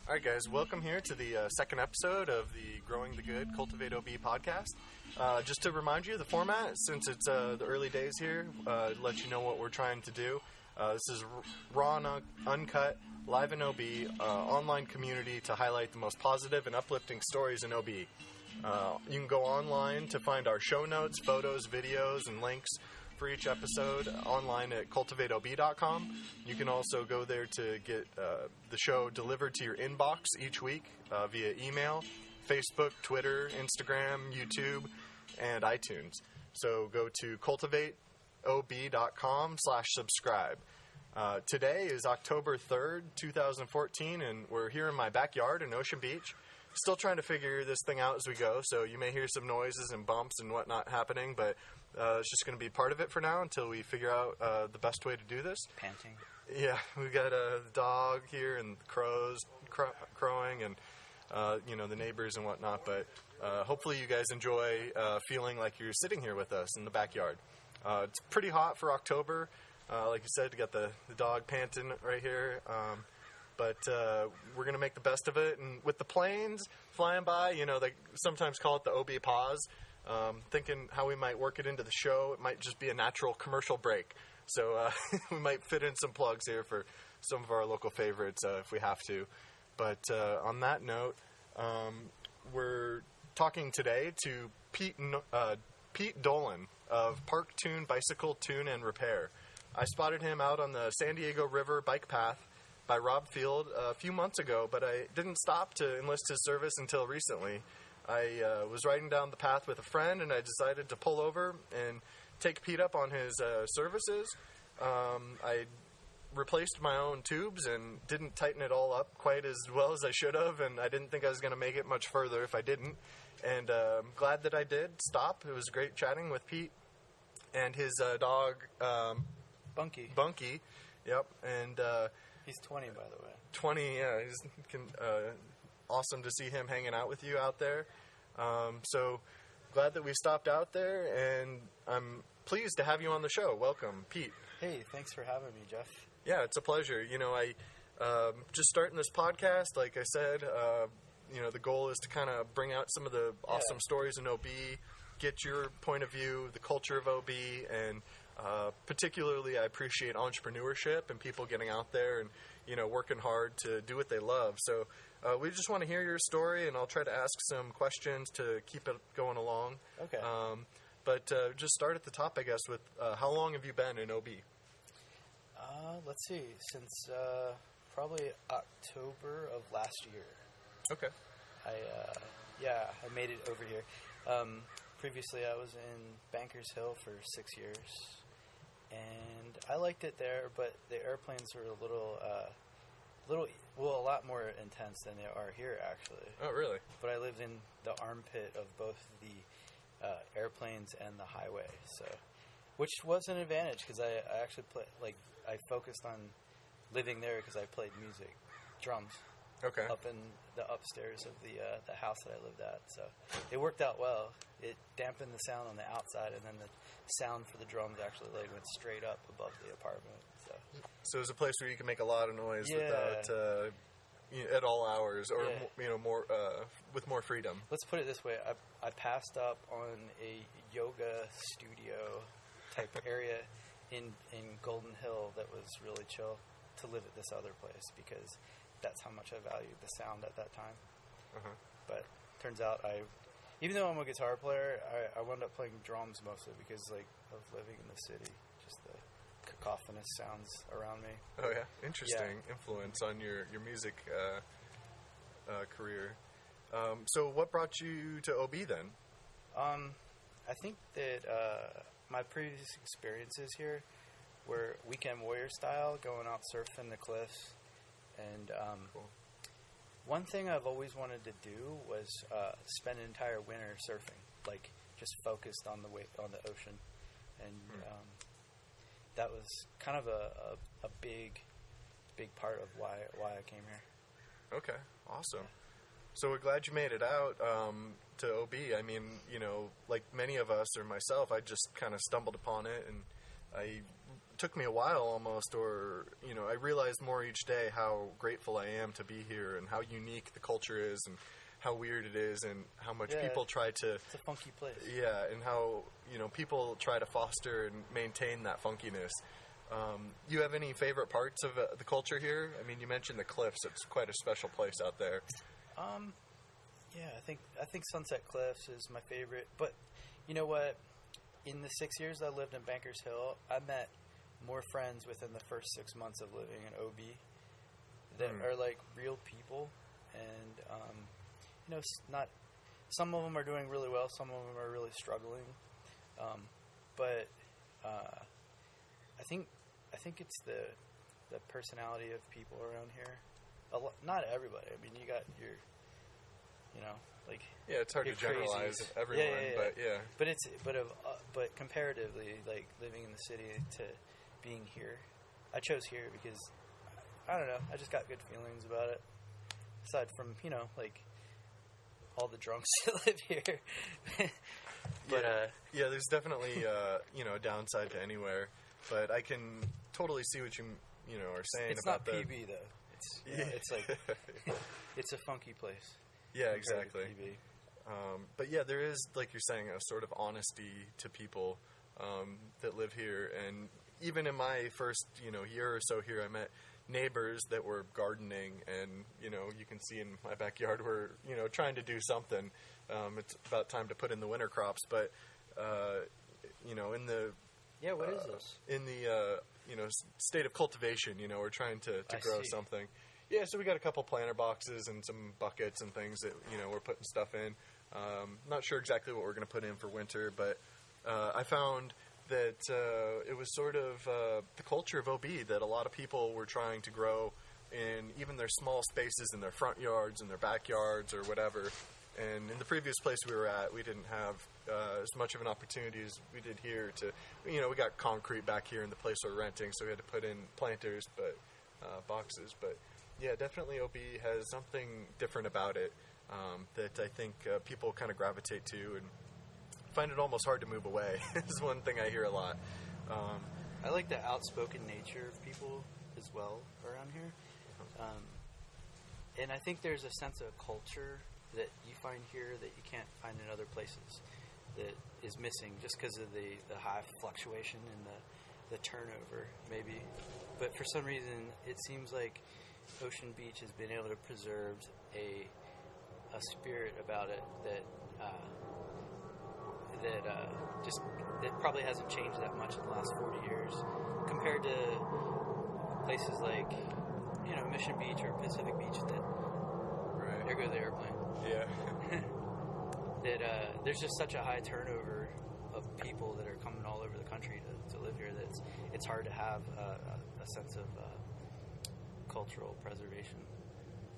All right, guys, welcome here to the second episode of the Growing the Good, Cultivate OB podcast. Just to remind you of the format, since it's the early days here, let you know what we're trying to do. This is raw and uncut, live in OB, online community to highlight the most positive and uplifting stories in OB. You can go online to find our show notes, photos, videos, and links for each episode online at cultivateob.com. You can also go there to get the show delivered to your inbox each week via email, Facebook, Twitter, Instagram, YouTube, and iTunes. So go to cultivateob.com/subscribe. Today is October 3rd, 2014, and we're here in my backyard in Ocean Beach. Still trying to figure this thing out as we go, so you may hear some noises and bumps and whatnot happening, but it's just going to be part of it for now until we figure out the best way to do this. Panting. Yeah, we got a dog here and crows crowing and the neighbors and whatnot, but hopefully you guys enjoy feeling like you're sitting here with us in the backyard. It's pretty hot for October. Like you said, you got the dog panting right here. But we're going to make the best of it. And with the planes flying by, they sometimes call it the OB pause. Thinking how we might work it into the show. It might just be a natural commercial break. So we might fit in some plugs here for some of our local favorites if we have to. But on that note, we're talking today to Pete Dolan of Park Tune Bicycle Tune and Repair. I spotted him out on the San Diego River bike path by Rob Field a few months ago, but I didn't stop to enlist his service until recently. I was riding down the path with a friend, and I decided to pull over and take Pete up on his services. I replaced my own tubes and didn't tighten it all up quite as well as I should have, and I didn't think I was going to make it much further if I didn't. And I'm glad that I did stop. It was great chatting with Pete and his dog, Bunky. Yep, and he's 20, by the way. 20, yeah. He's awesome to see him hanging out with you out there. So glad that we stopped out there, and I'm pleased to have you on the show. Welcome, Pete. Hey, thanks for having me, Jeff. Yeah, it's a pleasure. I just starting this podcast, like I said, the goal is to kind of bring out some of the awesome stories in OB, get your point of view, the culture of OB, and particularly I appreciate entrepreneurship and people getting out there and, working hard to do what they love. So we just want to hear your story, and I'll try to ask some questions to keep it going along. Okay. But just start at the top, I guess, with how long have you been in OB? Let's see, since probably October of last year. Okay. I made it over here. Previously, I was in Bankers Hill for 6 years, and I liked it there, but the airplanes were a lot more intense than they are here, actually. Oh, really? But I lived in the armpit of both the airplanes and the highway, which was an advantage because I actually I focused on living there because I played music, drums. Okay. Up in the upstairs of the house that I lived at. So it worked out well. It dampened the sound on the outside, and then the sound for the drums actually went straight up above the apartment. So it's a place where you can make a lot of noise without at all hours, or more with more freedom. Let's put it this way: I passed up on a yoga studio type area in Golden Hill that was really chill to live at this other place because that's how much I valued the sound at that time. Uh-huh. But turns out even though I'm a guitar player, I wound up playing drums mostly because of living in the city, just the cacophonous sounds around me. Oh yeah, interesting influence on your music career. So what brought you to OB then? I think that my previous experiences here were weekend warrior style, going out surfing the cliffs And Cool. one thing I've always wanted to do was spend an entire winter surfing, like just focused on the ocean, and that was kind of a big part of why I came here. Okay, awesome. So we're glad you made it out to OB. I mean, like many of us or myself, I just kind of stumbled upon it, and it took me a while almost, or, I realized more each day how grateful I am to be here and how unique the culture is and how weird it is and how much people try to... It's a funky place. Yeah, and how, people try to foster and maintain that funkiness. You have any favorite parts of the culture here? I mean, you mentioned the cliffs. It's quite a special place out there. Yeah, I think Sunset Cliffs is my favorite. But you know what? In the 6 years I lived in Bankers Hill, I met more friends within the first 6 months of living in OB that are like real people, and not some of them are doing really well, some of them are really struggling, but I think it's the personality of people around here. Not everybody. I mean, you got your, like, yeah, it's hard to generalize everyone, but but comparatively, like living in the city to being here, I chose here because I don't know, I just got good feelings about it. Aside from like all the drunks that live here, but there's definitely a downside to anywhere, but I can totally see what you are saying. It's about not PB though. It's like it's a funky place. Yeah, exactly. But yeah, there is, like you're saying, a sort of honesty to people that live here. And even in my first, year or so here, I met neighbors that were gardening, and you can see in my backyard we're trying to do something. It's about time to put in the winter crops, but in the what is this? In the state of cultivation, we're trying to grow something. Yeah, so we got a couple planter boxes and some buckets and things that, we're putting stuff in. Not sure exactly what we're going to put in for winter, but I found that it was sort of the culture of OB that a lot of people were trying to grow in even their small spaces in their front yards and their backyards or whatever. And in the previous place we were at, we didn't have as much of an opportunity as we did here to, we got concrete back here in the place we're renting, so we had to put in planters, but boxes, but... Yeah, definitely OB has something different about it that I think people kind of gravitate to and find it almost hard to move away. Is one thing I hear a lot. I like the outspoken nature of people as well around here. And I think there's a sense of culture that you find here that you can't find in other places that is missing just because of the high fluctuation and the turnover, maybe. But for some reason, it seems like Ocean Beach has been able to preserve a spirit about it that probably hasn't changed that much in the last 40 years compared to places like Mission Beach or Pacific Beach that there goes the airplane. Yeah. That there's just such a high turnover of people that are coming all over the country to live here that it's hard to have a sense of cultural preservation.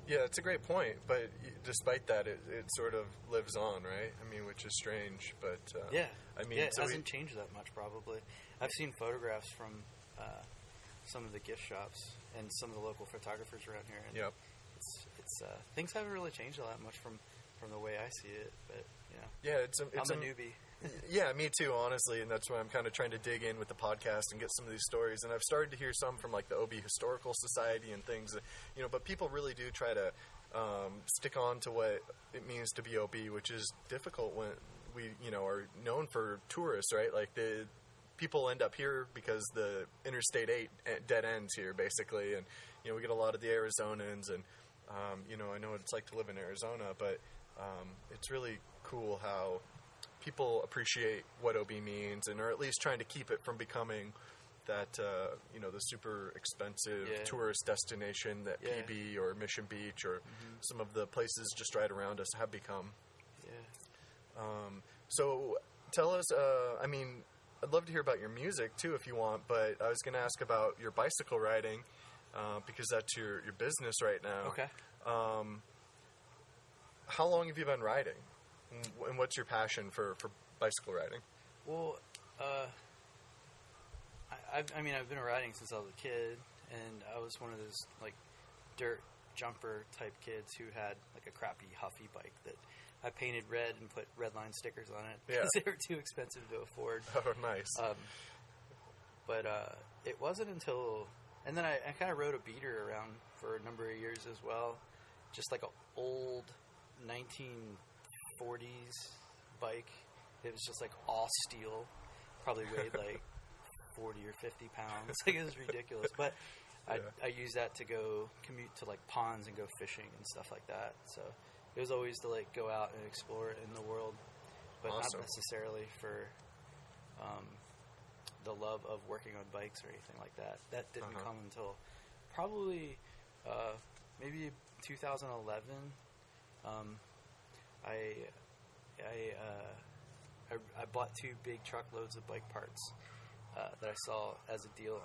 Yeah, it's a great point, but despite that, it sort of lives on, right? I mean, which is strange, but... I mean, it hasn't changed that much, probably. I've seen photographs from some of the gift shops and some of the local photographers around here, and it's things haven't really changed all that much from the way I see it, but, I'm a newbie. Yeah, me too, honestly, and that's why I'm kind of trying to dig in with the podcast and get some of these stories. And I've started to hear some from like the OB Historical Society and things, but people really do try to stick on to what it means to be OB, which is difficult when we, are known for tourists, right? Like the people end up here because the Interstate 8 dead ends here, basically, and we get a lot of the Arizonans, and I know what it's like to live in Arizona, but it's really cool how people appreciate what OB means, and are at least trying to keep it from becoming that, the super expensive tourist destination that PB or Mission Beach or some of the places just right around us have become. Yeah. So tell us, I'd love to hear about your music too if you want, but I was going to ask about your bicycle riding. because that's your business right now. Okay. How long have you been riding? And what's your passion for bicycle riding? Well, I've been riding since I was a kid, and I was one of those like dirt jumper type kids who had like a crappy Huffy bike that I painted red and put red line stickers on it because they were too expensive to afford. Oh, nice. But it wasn't until, and then I kind of rode a beater around for a number of years as well, just like an old 1940s bike. It was just like all steel, probably weighed like 40 or 50 pounds. Like, it was ridiculous. But I used that to go commute to like ponds and go fishing and stuff like that. So it was always to like go out and explore in the world, but not necessarily for the love of working on bikes or anything like that. That didn't come until probably maybe 2011. I bought 2 big truckloads of bike parts that I saw as a deal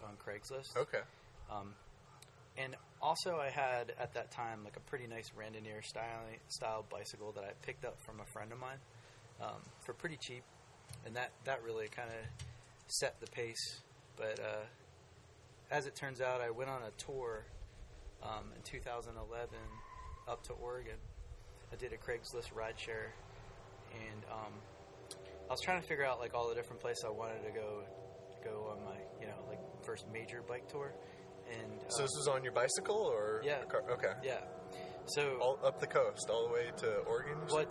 on Craigslist. Okay. And also I had at that time like a pretty nice Randonneur style bicycle that I picked up from a friend of mine for pretty cheap, and that really kind of set the pace. But as it turns out, I went on a tour in 2011 up to Oregon. I did a Craigslist rideshare, and I was trying to figure out like all the different places I wanted to go on my like first major bike tour. And so this was on your bicycle or yeah, a car? Okay, yeah. So all up the coast, all the way to Oregon. Well, I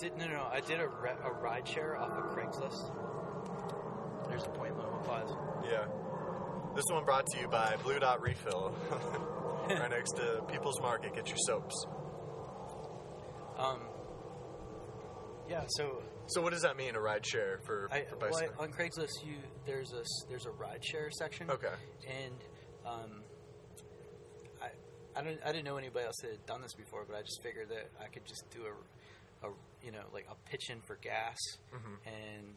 did a rideshare off of Craigslist. There's a point low applause. Yeah. This one brought to you by Blue Dot Refill, right next to People's Market. Get your soaps. Yeah. So what does that mean, a ride share for bicycling? Well, on Craigslist, there's a ride share section. Okay. And I didn't know anybody else that had done this before, but I just figured that I could just do a pitch in for gas, and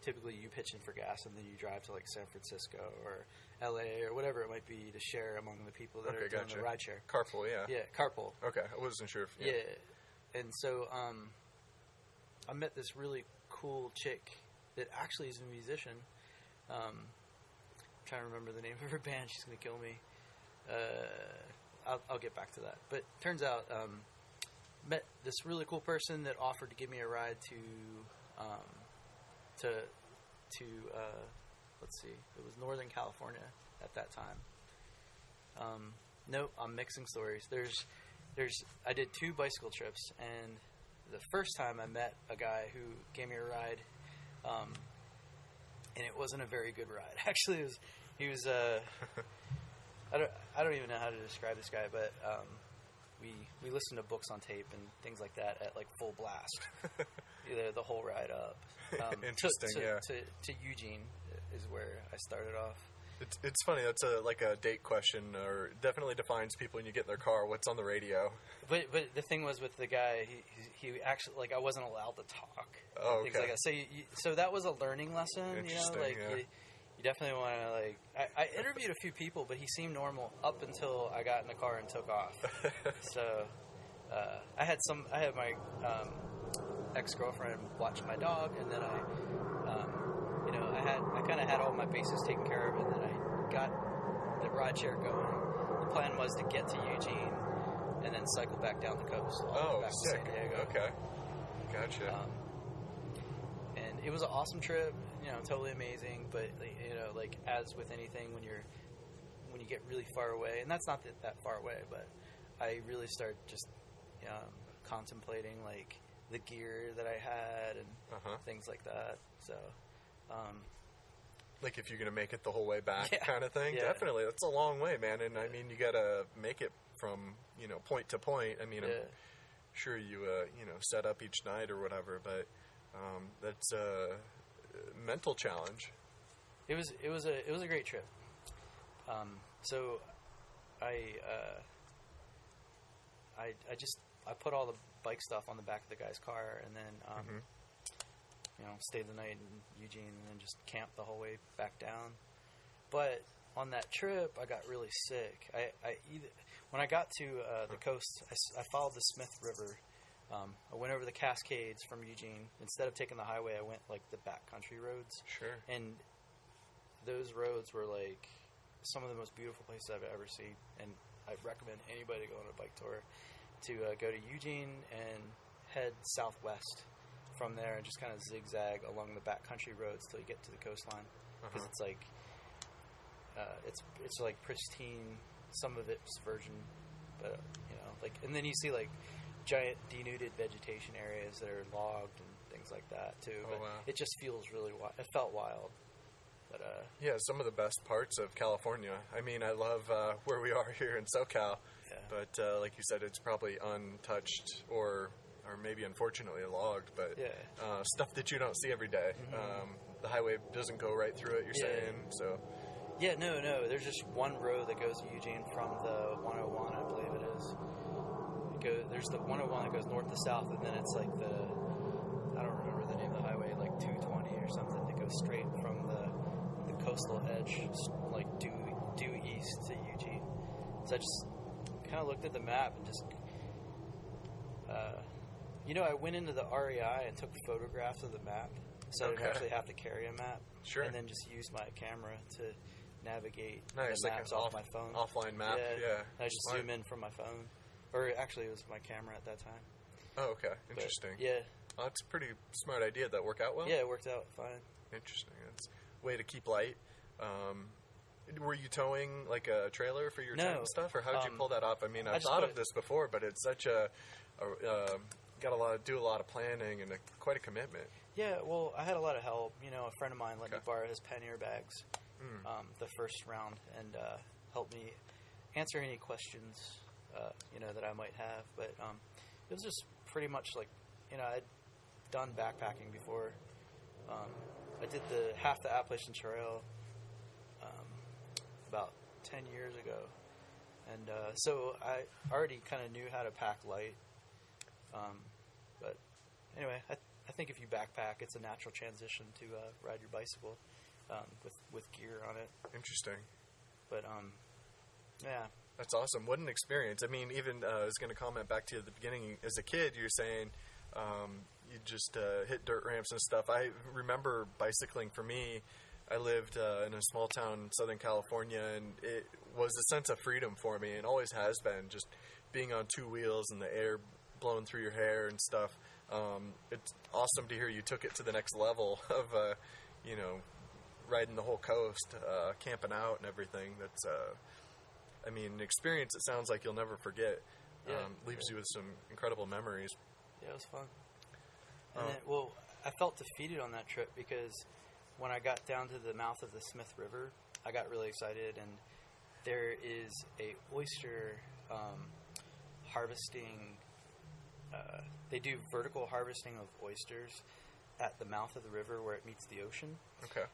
typically you pitch in for gas and then you drive to like San Francisco or LA or whatever it might be to share among the people that are doing the ride share. Carpool, yeah. Yeah, carpool. Okay, I wasn't sure if... Yeah. And so I met this really cool chick that actually is a musician. I'm trying to remember the name of her band. She's going to kill me. I'll get back to that. But turns out, met this really cool person that offered to give me a ride to let's see, it was Northern California at that time. Nope, I'm mixing stories. I did 2 bicycle trips, and the first time I met a guy who gave me a ride, and it wasn't a very good ride. Actually, he was I don't even know how to describe this guy, but we listened to books on tape and things like that at like full blast, the whole ride up. Interesting, to Eugene is where I started off. It's funny. That's like a date question, or definitely defines people when you get in their car. What's on the radio? But the thing was with the guy, he actually, like, I wasn't allowed to talk. Oh, things okay. like that. So that was a learning lesson. Interesting, You definitely want to like. I interviewed a few people, but he seemed normal up until I got in the car and took off. So I had my ex-girlfriend watch my dog, and then I kind of had all my bases taken care of, and then I got the rideshare going. The plan was to get to Eugene and then cycle back down the coast, all the way back sick. to San Diego. Okay, gotcha. And it was an awesome trip, totally amazing. But like as with anything, when you get really far away, and that's not that far away, but I really started just contemplating like the gear that I had and things like that. So. Like if you're going to make it the whole way back kind of thing? Yeah. Definitely. That's a long way, man. And I mean, you got to make it from, point to point. I mean, I'm sure you, set up each night or whatever, but that's a mental challenge. It was a great trip. So I put all the bike stuff on the back of the guy's car, and then stayed the night in Eugene, and then just camped the whole way back down. But on that trip, I got really sick. When I got to the coast, I followed the Smith River. I went over the Cascades from Eugene. Instead of taking the highway, I went like the backcountry roads. Sure. And those roads were like some of the most beautiful places I've ever seen. And I recommend anybody go on a bike tour to go to Eugene and head southwest from there and just kind of zigzag along the backcountry roads till you get to the coastline. Because it's like it's like pristine. Some of it's virgin, but like, and then you see like giant denuded vegetation areas that are logged and things like that too. But wow. It just feels really wild. It felt wild. But yeah, some of the best parts of California. I mean, I love where we are here in SoCal, but like you said, it's probably untouched or maybe unfortunately logged, but stuff that you don't see every day. The highway doesn't go right through it, you're saying, so... Yeah, no. There's just one road that goes to Eugene from the 101, I believe it is. There's the 101 that goes north to south, and then it's like I don't remember the name of the highway, like 220 or something, that goes straight from the coastal edge, like due east to Eugene. So I just kind of looked at the map and just... I went into the REI and took photographs of the map, so I didn't actually have to carry a map. Sure. And then just use my camera to navigate nice, the like maps off my phone. Offline map, yeah. I just zoom in from my phone. Or actually, it was my camera at that time. Oh, okay. Interesting. But, yeah. Well, that's a pretty smart idea. Did that work out well? Yeah, it worked out fine. Interesting. It's a way to keep light. Were you towing like a trailer for your tent and stuff, or how did you pull that off? I mean, I've thought of this before, but it's such got to do a lot of planning and quite a commitment. Yeah, well, I had a lot of help. A friend of mine let me borrow his pannier bags the first round and helped me answer any questions, that I might have. But it was just pretty much like, I'd done backpacking before. I did half the Appalachian Trail about 10 years ago. And so I already kind of knew how to pack light. But anyway, I think if you backpack, it's a natural transition to ride your bicycle with gear on it. Interesting. But, yeah. That's awesome. What an experience. I mean, even I was going to comment back to you at the beginning. As a kid, you're saying you just hit dirt ramps and stuff. I remember bicycling for me. I lived in a small town in Southern California, and it was a sense of freedom for me, and always has been, just being on two wheels and the air blowing through your hair and stuff. It's awesome to hear you took it to the next level of, riding the whole coast, camping out and everything. That's, an experience it sounds like you'll never forget. Leaves you with some incredible memories. Yeah, it was fun. And then, I felt defeated on that trip because when I got down to the mouth of the Smith River, I got really excited, and there is a oyster harvesting. They do vertical harvesting of oysters at the mouth of the river where it meets the ocean. Okay.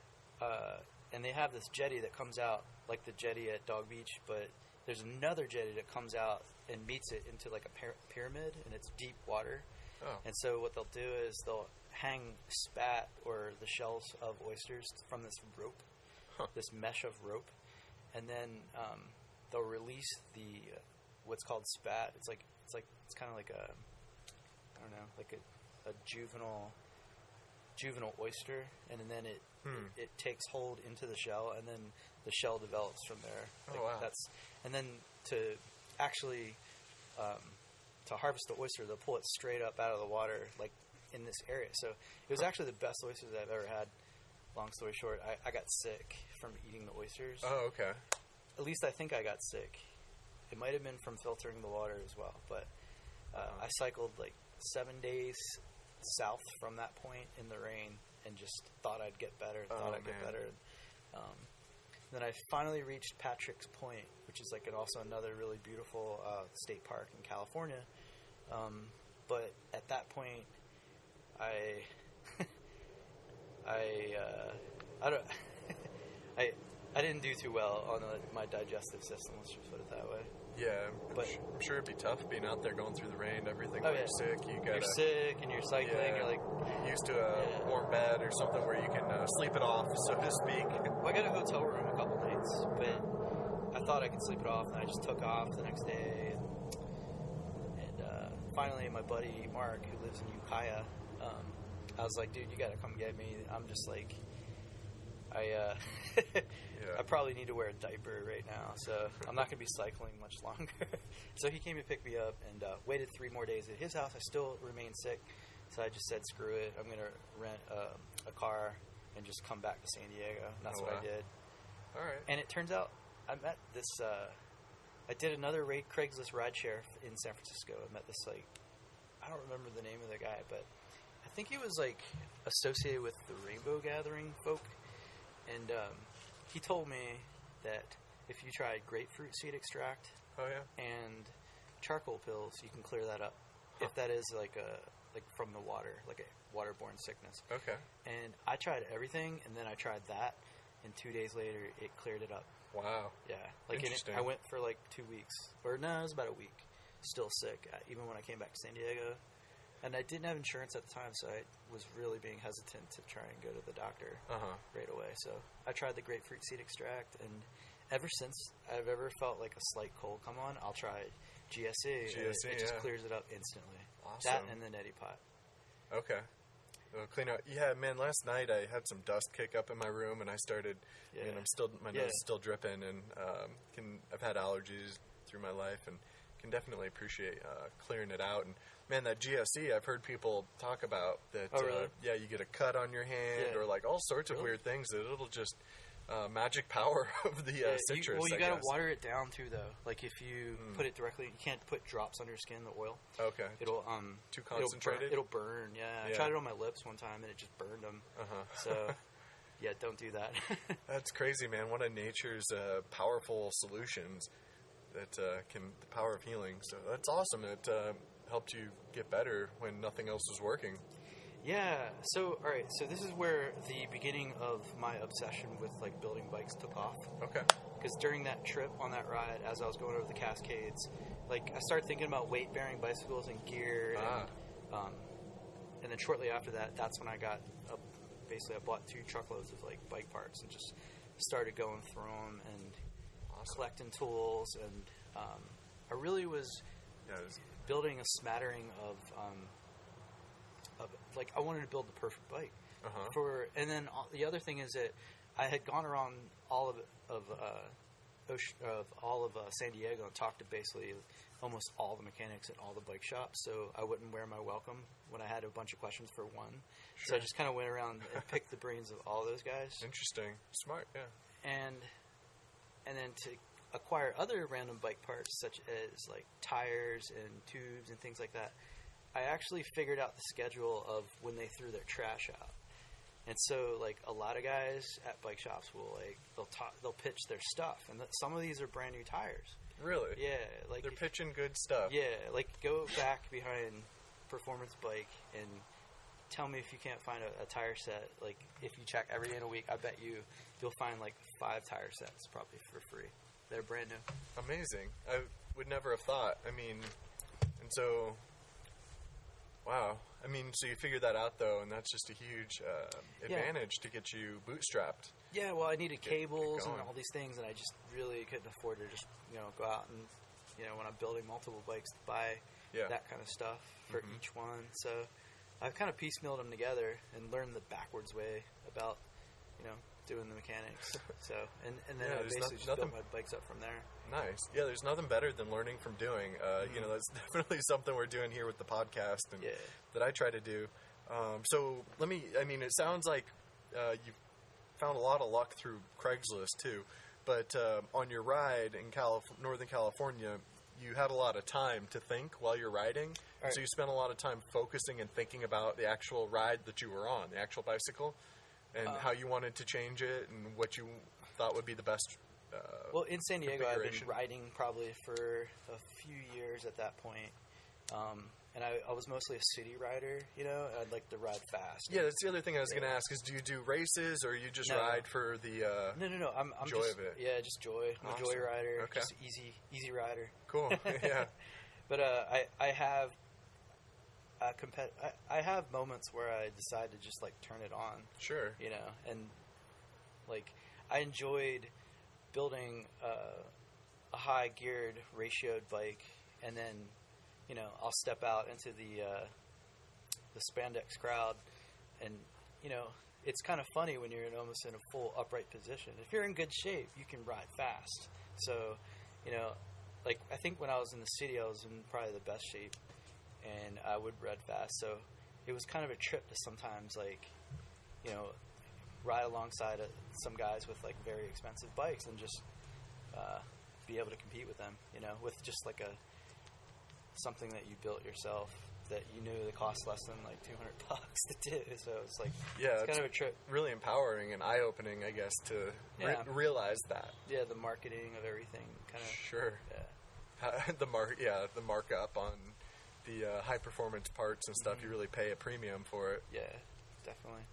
And they have this jetty that comes out like the jetty at Dog Beach, but there's another jetty that comes out and meets it into like a pyramid, and it's deep water. Oh. And so what they'll do is they'll hang spat or the shells of oysters from this rope, this mesh of rope, and then they'll release the what's called spat. It's kind of like a, I don't know, like a juvenile oyster, and then it takes hold into the shell, and then the shell develops from there. Oh, wow. And then to actually to harvest the oyster, they'll pull it straight up out of the water, like in this area. So it was actually the best oysters I've ever had. Long story short, I got sick from eating the oysters. Oh, okay. At least I think I got sick. It might have been from filtering the water as well, but I cycled like 7 days south from that point in the rain and just thought I'd get better. Get better. Then I finally reached Patrick's Point, which is like also another really beautiful state park in California. But at that point, I I didn't do too well on my digestive system. Let's just put it that way. Yeah, but I'm sure it'd be tough being out there going through the rain, everything. Oh, You're sick. You're sick and you're cycling. Yeah, you're like used to a warm bed or something where you can sleep it off, so to speak. Well, I got a hotel room a couple nights, but I thought I could sleep it off, and I just took off the next day. And finally, my buddy Mark, who lives in Ukiah, I was like, dude, you got to come get me. I'm just like, I probably need to wear a diaper right now, so I'm not going to be cycling much longer. So he came to pick me up and waited 3 more days at his house. I still remained sick, so I just said, screw it. I'm going to rent a car and just come back to San Diego. And that's what I did. All right. And it turns out I met this, I did another Craigslist rideshare in San Francisco. I met this, like, I don't remember the name of the guy, but I think he was, like, associated with the Rainbow Gathering folk. And he told me that if you tried grapefruit seed extract and charcoal pills, you can clear that up. Huh. If that is like from the water, like a waterborne sickness. Okay. And I tried everything, and then I tried that, and 2 days later, it cleared it up. Wow. Yeah. Like I went for like 2 weeks, or no, it was about a week. Still sick, even when I came back to San Diego. And I didn't have insurance at the time, so I was really being hesitant to try and go to the doctor right away. So I tried the grapefruit seed extract, and ever since I've ever felt like a slight cold come on, I'll try GSE. It just clears it up instantly. Awesome. That and the neti pot. Okay. Well, clean out. Yeah, man. Last night I had some dust kick up in my room, and I started. Yeah. And my nose is still dripping, and I've had allergies through my life, and can definitely appreciate clearing it out. And man, that GSE, I've heard people talk about that. Oh, really? You get a cut on your hand, or like all sorts of weird things that it'll just magic power of the citrus. You gotta water it down too, though. Like if you put it directly, you can't put drops on your skin. The oil. Okay. It'll too concentrated. It'll burn. Yeah. I tried it on my lips one time, and it just burned them. So. Yeah, don't do that. That's crazy, man. One of nature's powerful solutions. The power of healing. So that's awesome. It helped you get better when nothing else was working. Yeah. So, all right. So this is where the beginning of my obsession with like building bikes took off. Okay. Because during that trip on that ride, as I was going over the Cascades, like I started thinking about weight-bearing bicycles and gear, and then shortly after that, that's when I got basically I bought 2 truckloads of like bike parts and just started going through them and collecting tools, and I really was building a smattering of like I wanted to build the perfect bike and then the other thing is that I had gone around all of San Diego and talked to basically almost all the mechanics at all the bike shops, so I wouldn't wear my welcome when I had a bunch of questions for one. Sure. So I just kind of went around and picked the brains of all those guys. Interesting. Smart, yeah. And then to acquire other random bike parts, such as like tires and tubes and things like that, I actually figured out the schedule of when they threw their trash out. And so, like a lot of guys at bike shops will they'll pitch their stuff, and some of these are brand new tires. Really? Yeah, like they're pitching good stuff. Yeah, like go back behind Performance Bike and tell me if you can't find a tire set. Like if you check every day in a week, I bet you'll find like 5 tire sets probably for free. They're brand new. Amazing. I would never have thought. I mean, and so, wow. I mean, so you figured that out though, and that's just a huge advantage to get you bootstrapped. Yeah, well, I needed cables and all these things, and I just really couldn't afford to just go out and when I'm building multiple bikes to buy that kind of stuff for each one. So I've kind of piecemealed them together and learned the backwards way about doing the mechanics. So and then I basically just built my bikes up from there. Nice. Yeah, there's nothing better than learning from doing. That's definitely something we're doing here with the podcast and that I try to do. So it sounds like you've found a lot of luck through Craigslist too, but on your ride in Northern California, you had a lot of time to think while you're riding. Right. So you spent a lot of time focusing and thinking about the actual ride that you were on, the actual bicycle, and how you wanted to change it and what you thought would be the best well, in San Diego, I've been riding probably for a few years at that point. And I was mostly a city rider, you know. I'd like to ride fast. Yeah, that's the other thing I was going to ask is, do you do races or you just ride for the No. I'm joy just, of it? Yeah, just joy. I'm Awesome. a joy rider. Okay. Just easy rider. Cool. Yeah. But I have I have moments where I decide to just like turn it on. Sure. You know, and like I enjoyed building a high geared ratioed bike, and then you know I'll step out into the spandex crowd, and you know it's kind of funny when you're almost in a full upright position. If you're in good shape, you can ride fast. So, you know, like I think when I was in the city, I was in probably the best shape, and I would ride fast. So it was kind of a trip to sometimes like, you know, ride alongside some guys with like very expensive bikes and just be able to compete with them. You know, with just like something that you built yourself that you knew the cost less than like $200 to do. So it's like, it's kind of a trip. Really empowering and eye-opening, I guess, to realize that. Yeah, the marketing of everything kind of. Sure. Yeah. The markup on the high-performance parts and stuff, you really pay a premium for it. Yeah, definitely.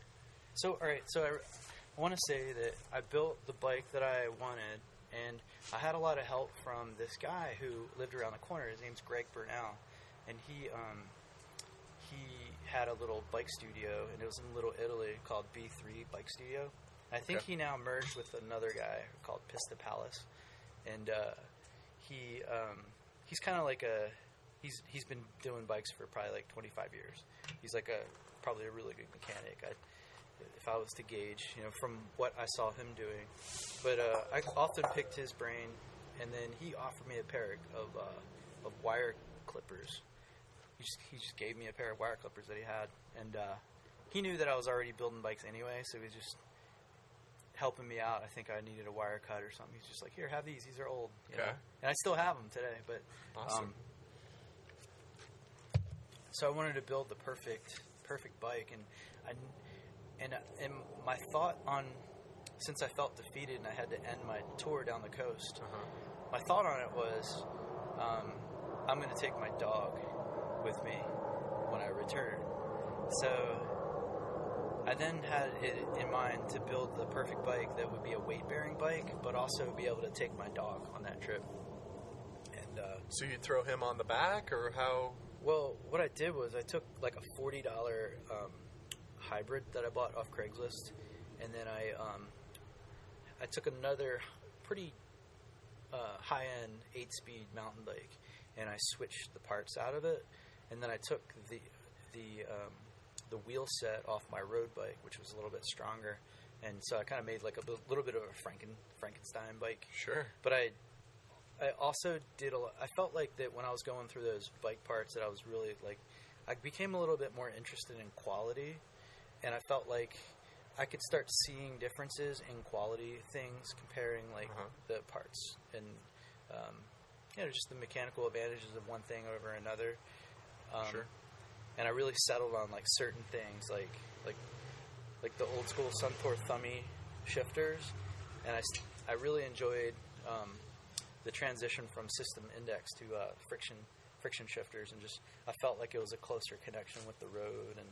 So, all right, so I want to say that I built the bike that I wanted, and I had a lot of help from this guy who lived around the corner. His name's Greg Burnell, and he had a little bike studio, and it was in Little Italy called B3 Bike Studio. I think he now merged with another guy called Pista Palace, and he's kind of like he's been doing bikes for probably like 25 years. He's like probably a really good mechanic. If I was to gauge, you know, from what I saw him doing, but I often picked his brain, and then he offered me a pair of wire clippers. He just gave me a pair of wire clippers that he had, and he knew that I was already building bikes anyway, so he was just helping me out. I think I needed a wire cut or something. He's just like, here, have these. These are old. You know? And I still have them today. But awesome. So I wanted to build the perfect bike, and my thought on, since I felt defeated and I had to end my tour down the coast, my thought on it was, I'm going to take my dog with me when I return. So I then had it in mind to build the perfect bike that would be a weight-bearing bike, but also be able to take my dog on that trip. And so you'd throw him on the back, or how? Well, what I did was I took like a $40 hybrid that I bought off Craigslist, and then I took another pretty high-end 8-speed mountain bike, and I switched the parts out of it, and then I took the wheel set off my road bike, which was a little bit stronger, and so I kind of made like a little bit of a Frankenstein bike. Sure. But I also did I felt like that when I was going through those bike parts that I was really like, I became a little bit more interested in quality, and I felt like I could start seeing differences in quality things, comparing like the parts and you know, just the mechanical advantages of one thing over another. Sure. And I really settled on like certain things, like the old school Suntour Thummy shifters, and I really enjoyed the transition from system index to friction shifters, and just I felt like it was a closer connection with the road, and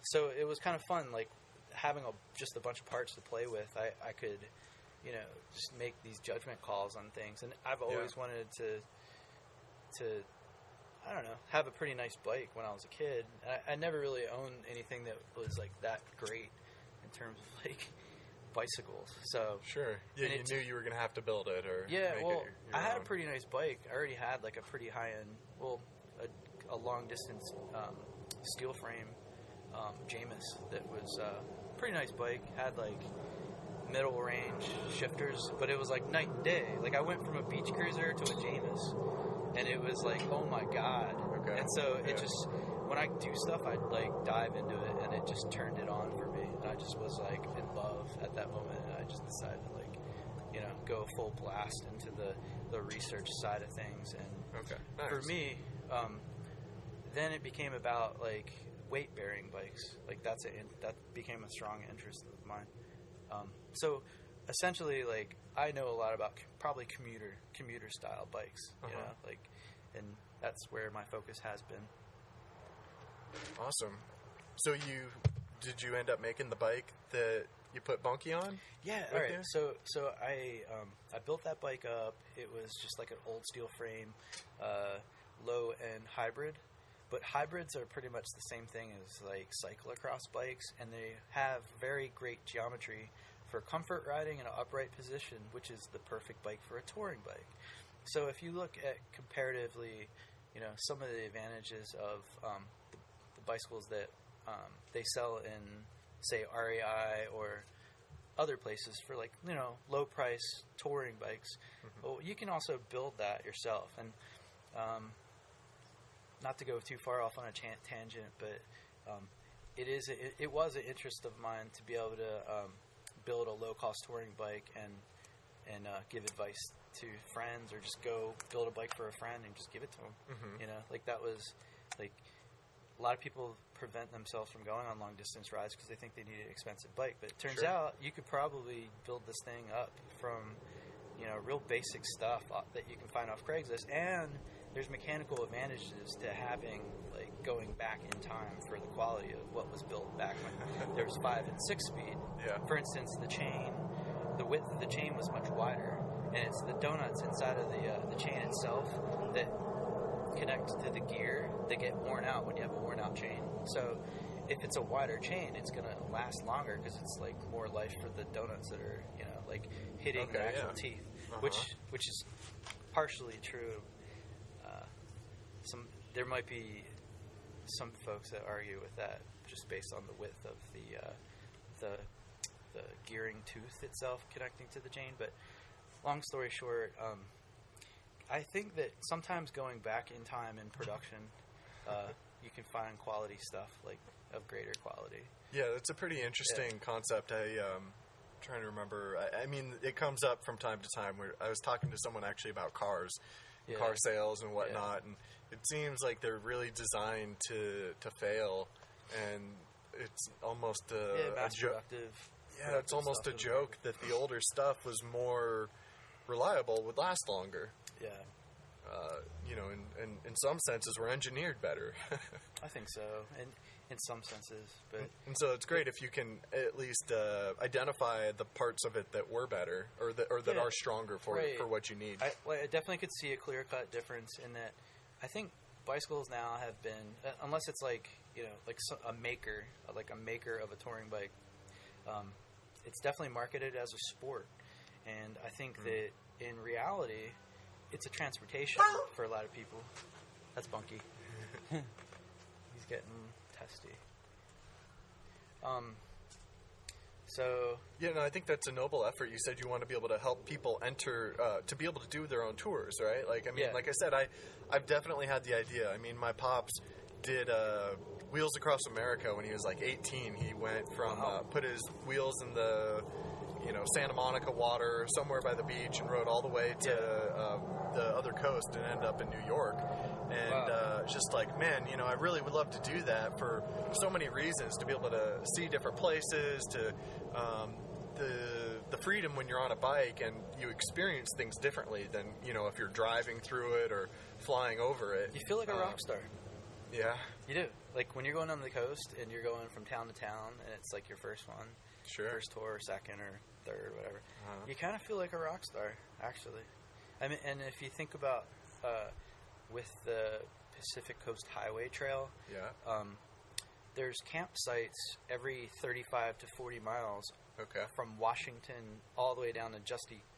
so it was kind of fun, like having just a bunch of parts to play with. I could, you know, just make these judgment calls on things, and I've always wanted to I don't know, have a pretty nice bike when I was a kid. I never really owned anything that was like that great in terms of like bicycles. So sure, yeah, you knew you were going to have to build it, or I had a pretty nice bike. I already had like a pretty high end, a long distance steel frame Jamis that was a pretty nice bike. Had like middle range shifters, but it was like night and day. Like I went from a beach cruiser to a Jamis, and it was like, oh my god. Okay. And so it just, when I do stuff, I'd like dive into it, and it just turned it on for me, and I just was like in love at that moment, and I just decided to like, you know, go full blast into the research side of things. And nice. For me, then it became about like weight bearing bikes. Like that became a strong interest of mine. So essentially, like I know a lot about probably commuter style bikes, you know, like, and that's where my focus has been. Awesome. So did you end up making the bike that you put Bunky on? Yeah. All right. So I built that bike up. It was just like an old steel frame, low end hybrid. But hybrids are pretty much the same thing as like cyclocross bikes, and they have very great geometry for comfort riding in an upright position, which is the perfect bike for a touring bike. So if you look at comparatively, some of the advantages of the bicycles that they sell in, say, REI or other places for like, low price touring bikes, well, you can also build that yourself. And not to go too far off on a tangent, but it was an interest of mine to be able to build a low-cost touring bike and give advice to friends, or just go build a bike for a friend and just give it to them. That was like a lot of people prevent themselves from going on long-distance rides because they think they need an expensive bike. But it turns out you could probably build this thing up from real basic stuff that you can find off Craigslist, and there's mechanical advantages to having going back in time for the quality of what was built back when there was 5 and 6 speed. Yeah. For instance, the width of the chain was much wider, and it's the donuts inside of the chain itself that connect to the gear that get worn out when you have a worn out chain. So if it's a wider chain, it's going to last longer because it's more life for the donuts that are hitting the actual teeth, which is partially true. There might be some folks that argue with that just based on the width of the gearing tooth itself connecting to the chain. But long story short, I think that sometimes going back in time in production, you can find quality stuff of greater quality. Yeah, that's a pretty interesting concept. I'm trying to remember. I mean, it comes up from time to time. Where I was talking to someone actually about cars, car sales and whatnot, and it seems like they're really designed to fail, and it's almost a joke. Yeah, it's almost a joke that the older stuff was more reliable, would last longer. Yeah. In some senses, we're engineered better. I think so, in some senses, but and so it's great if you can at least identify the parts of it that were better or that are stronger for what you need. I definitely could see a clear-cut difference in that. I think bicycles now have been, unless it's a maker of a touring bike, it's definitely marketed as a sport, and I think that in reality, it's a transportation for a lot of people. That's Bunky. He's getting testy. I think that's a noble effort. You said you want to be able to help people enter, to be able to do their own tours, right? Like I said, I've definitely had the idea. I mean, my pops did Wheels Across America when he was 18. He went from put his wheels in the Santa Monica water somewhere by the beach and rode all the way to the other coast and ended up in New York. And just man, I really would love to do that for so many reasons, to be able to see different places, to the freedom when you're on a bike and you experience things differently than, if you're driving through it or flying over it. You feel like a rock star. Yeah. You do. When you're going on the coast and you're going from town to town and it's your first one. Sure. First tour, or second, or third, or whatever. You kind of feel like a rock star, actually. I mean, and if you think about with the Pacific Coast Highway Trail, there's campsites every 35 to 40 miles from Washington all the way down to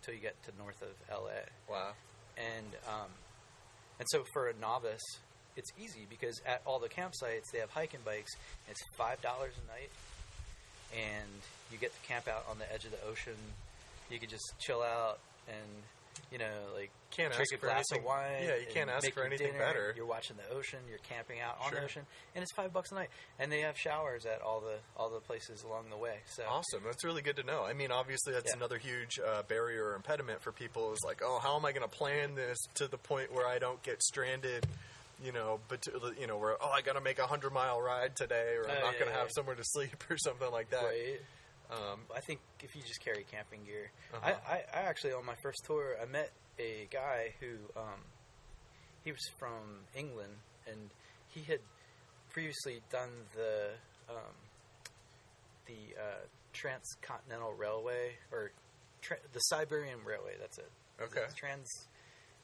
till you get to north of LA. Wow. And so for a novice, it's easy because at all the campsites they have hiking bikes. It's $5 a night, and you get to camp out on the edge of the ocean. You can just chill out and, can't drink a glass of wine. Yeah, you can't ask for anything dinner. better. You're watching the ocean. You're camping out on the ocean, and it's $5 a night. And they have showers at all the places along the way. So awesome. That's really good to know. I mean, obviously, that's another huge barrier or impediment for people. Is how am I going to plan this to the point where I don't get stranded? Where I got to make a 100-mile ride today, or I'm not going to have somewhere to sleep or something like that. Right. I think if you just carry camping gear, I actually on my first tour I met a guy who he was from England, and he had previously done the Transcontinental Railway, or the Siberian Railway. That's it. Okay. I'm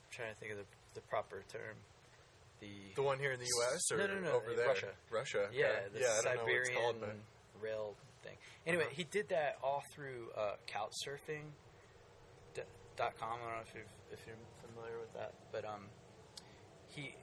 trying to think of the proper term. The one here in the U.S. or no, over there? Russia. Russia. Okay. Yeah, the I don't know what it's Siberian called, but... rail thing. Anyway, he did that all through Couchsurfing.com. I don't know if you're familiar with that, but he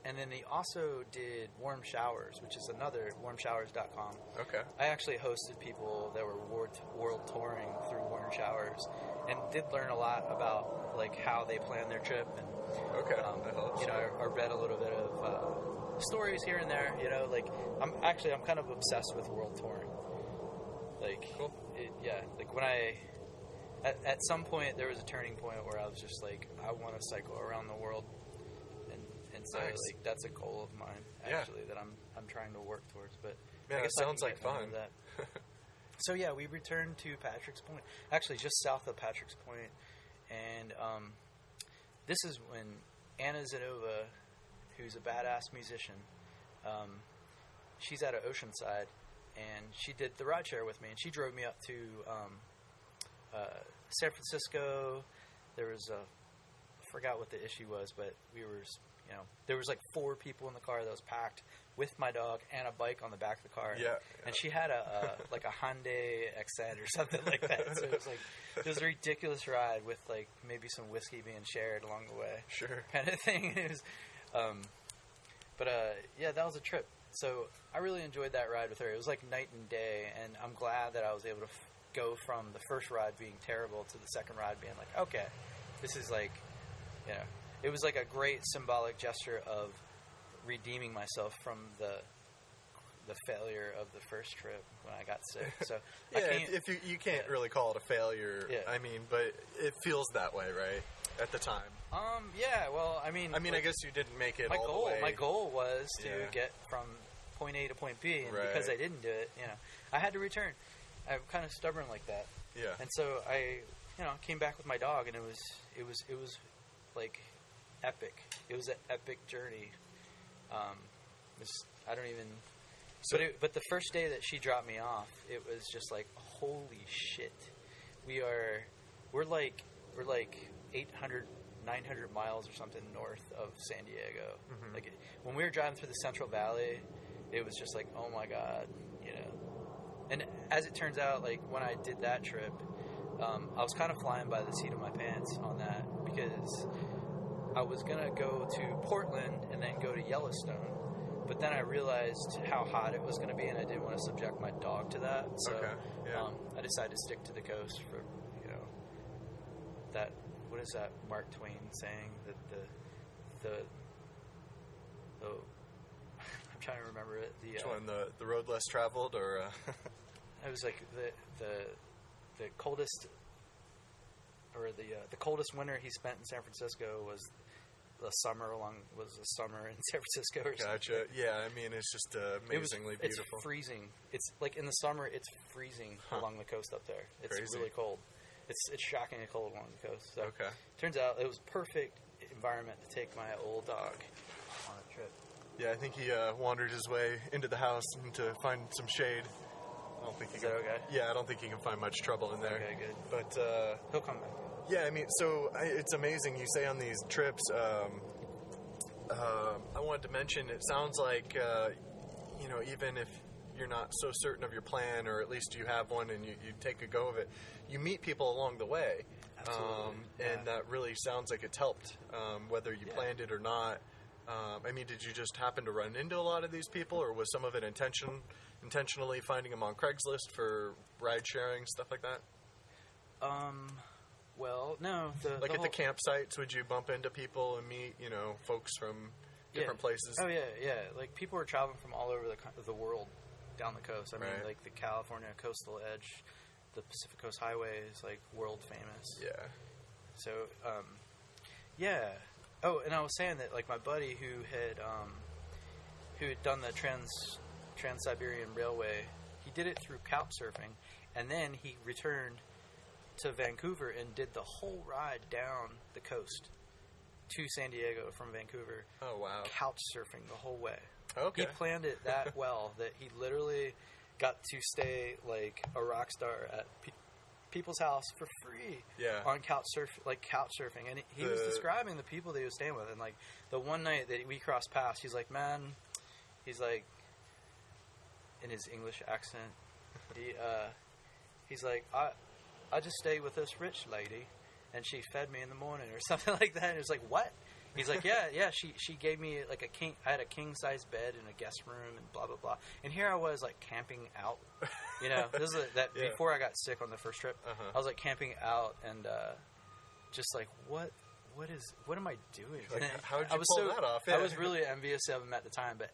and then he also did Warm Showers, which is another warmshowers.com. Okay. I actually hosted people that were world touring through Warm Showers, and did learn a lot about like how they plan their trip. And I read a little bit of stories here and there. You know, like I'm kind of obsessed with world touring. Like, cool. Like when at some point there was a turning point where I was just like, I want to cycle around the world. And so, nice. like, that's a goal of mine, actually, that I'm trying to work towards. But man, I guess it sounds like fun. That. So, yeah, we returned to Patrick's Point, actually just south of Patrick's Point, and this is when Anna Zanova, who's a badass musician, she's out of Oceanside, and she did the rideshare with me, and she drove me up to San Francisco. There was I forgot what the issue was, but we were... You know, there was like 4 people in the car that was packed with my dog and a bike on the back of the car. Yeah. And she had a like a Hyundai Accent or something like that. So it was a ridiculous ride with like maybe some whiskey being shared along the way. Sure. Kind of thing. It was, that was a trip. So I really enjoyed that ride with her. It was like night and day, and I'm glad that I was able to go from the first ride being terrible to the second ride being like, okay, this is like, you know. It was like a great symbolic gesture of redeeming myself from the failure of the first trip when I got sick. So if you can't really call it a failure. Yeah. I mean, but it feels that way, right? At the time. Well, I mean, I guess you didn't make it all the way. My goal was to get from point A to point B, and because I didn't do it, I had to return. I'm kind of stubborn like that. Yeah. And so I, came back with my dog, and it was like epic. It was an epic journey. I don't even. But the first day that she dropped me off, it was just like, holy shit. We're like 800, 900 miles or something north of San Diego. Mm-hmm. Like when we were driving through the Central Valley, it was just like, oh my god, And as it turns out, like when I did that trip, I was kind of flying by the seat of my pants on that, because I was going to go to Portland and then go to Yellowstone. But then I realized how hot it was going to be, and I didn't want to subject my dog to that. So I decided to stick to the coast for, that, what is that Mark Twain saying? That I'm trying to remember it. Which one? The road less traveled, or? It was like the coldest... Or the coldest winter he spent in San Francisco was a summer in San Francisco. Or gotcha. Something. Yeah, I mean it's just amazingly beautiful. It's freezing. It's like in the summer, it's freezing along the coast up there. It's Crazy. Really cold. It's shockingly cold along the coast. So okay. Turns out it was perfect environment to take my old dog on a trip. Yeah, I think he wandered his way into the house to find some shade. I don't think he can. Okay? Yeah, I don't think he can find much trouble in there. Okay, good. But he'll come back. Yeah, I mean, so it's amazing. You say on these trips. I wanted to mention. It sounds like even if you're not so certain of your plan, or at least you have one and you take a go of it, you meet people along the way. Absolutely. And that really sounds like it's helped, whether you planned it or not. I mean, did you just happen to run into a lot of these people, or was some of it intentionally finding them on Craigslist for ride sharing, stuff like that? Well, no. At the campsites, would you bump into people and meet, folks from different places? Oh, yeah. Like, people were traveling from all over the world down the coast. I mean, like, the California coastal edge, the Pacific Coast Highway is, like, world famous. Yeah. So, yeah. Oh, and I was saying that, like, my buddy who had done the Trans-Siberian Railway, he did it through Couchsurfing, and then he returned to Vancouver and did the whole ride down the coast to San Diego from Vancouver. Oh, wow. Couch surfing the whole way. Okay. He planned it that well that he literally got to stay like a rock star at people's house for free. Yeah. On couch surfing, and he was describing the people that he was staying with, and like the one night that we crossed paths, he's like, in his English accent, he's like, I just stayed with this rich lady, and she fed me in the morning or something like that. And it was like, what? He's like, yeah. She gave me like I had a king size bed in a guest room and blah blah blah. And here I was like camping out, This is before I got sick on the first trip. I was like camping out and just like what am I doing? Like, how did you pull that off? Yeah. I was really envious of him at the time, but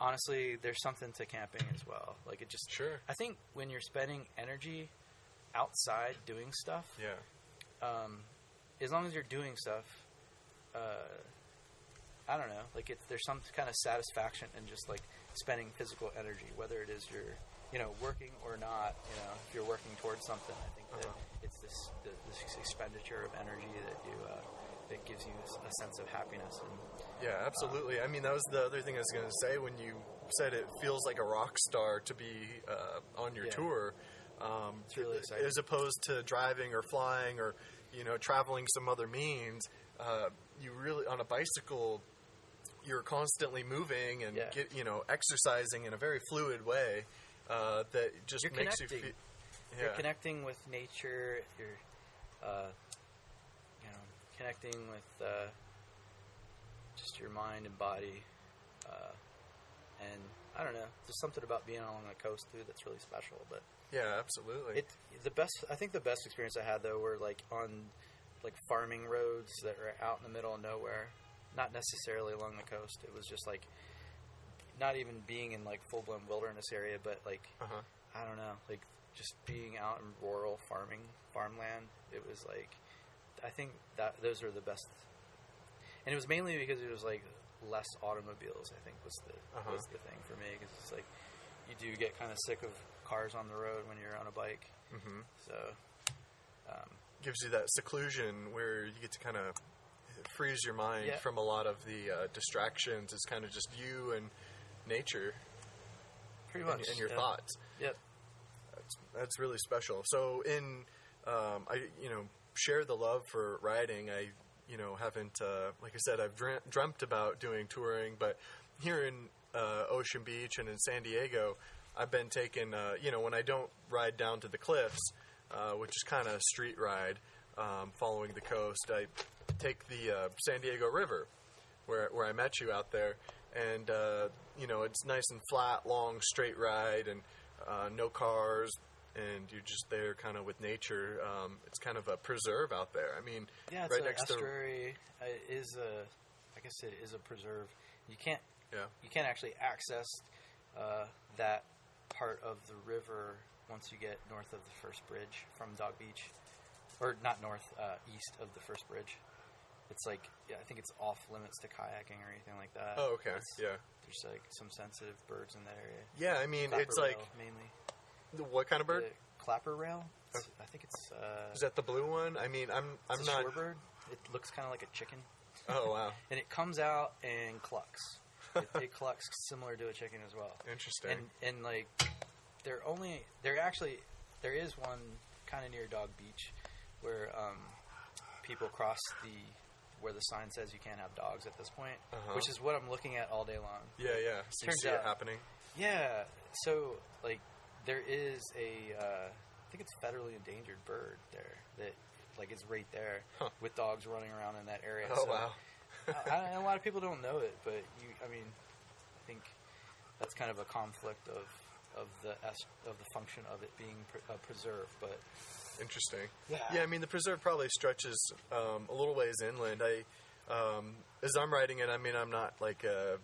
honestly, there's something to camping as well. Like it just sure. I think when you're spending energy outside doing stuff, as long as you're doing stuff. I don't know. Like there's some kind of satisfaction in just like spending physical energy, whether it is you're, working or not. If you're working towards something, I think that it's this expenditure of energy that gives you a sense of happiness. And, yeah, absolutely. I mean, that was the other thing I was going to say when you said it feels like a rock star to be on your tour. It's really exciting. As opposed to driving or flying or traveling some other means. You really, on a bicycle, you're constantly moving and exercising in a very fluid way that just makes you feel. Yeah. You're connecting with nature. You're, connecting with just your mind and body. And I don't know. There's something about being along the coast too that's really special. But yeah, absolutely. I think the best experience I had though were like on. Like farming roads that are out in the middle of nowhere, not necessarily along the coast. It was just like not even being in like full blown wilderness area, but like I don't know, like just being out in rural farmland. It was like I think that those are the best, and it was mainly because it was like less automobiles. I think was the thing for me because it's like you do get kind of sick of cars on the road when you're on a bike. So. Gives you that seclusion where you get to kind of frees your mind from a lot of the distractions. It's kind of just you and nature, pretty much, and your thoughts. Yep, that's really special. So, I share the love for riding. I haven't like I said, I've dreamt about doing touring, but here in Ocean Beach and in San Diego, I've been taking when I don't ride down to the cliffs. Which is kind of a street ride following the coast. I take the San Diego River, where I met you out there, and it's nice and flat, long, straight ride, and no cars, and you're just there kind of with nature. It's kind of a preserve out there. I mean, it's right an next estuary. Like I said, it is a preserve. You can't actually access that part of the river. Once you get north of the first bridge from Dog Beach, or not north, east of the first bridge, it's like I think it's off limits to kayaking or anything like that. Oh, okay, There's like some sensitive birds in that area. Yeah, I mean Clapper it's like rail, mainly. What kind of bird? The clapper rail. I think it's. Is that the blue one? I mean, I'm a not. Shorebird. It looks kind of like a chicken. Oh wow! And it comes out and clucks. It clucks similar to a chicken as well. Interesting. And like. There is one kind of near Dog Beach where people cross where the sign says you can't have dogs at this point, which is what I'm looking at all day long. Yeah. So you see it happening. Yeah. So like there is I think it's federally endangered bird there that like is right there with dogs running around in that area. Oh, wow. A lot of people don't know it, but I think that's kind of a conflict of the function of it being preserved, but interesting. Yeah, I mean the preserve probably stretches a little ways inland. As I'm riding it, I mean I'm not like a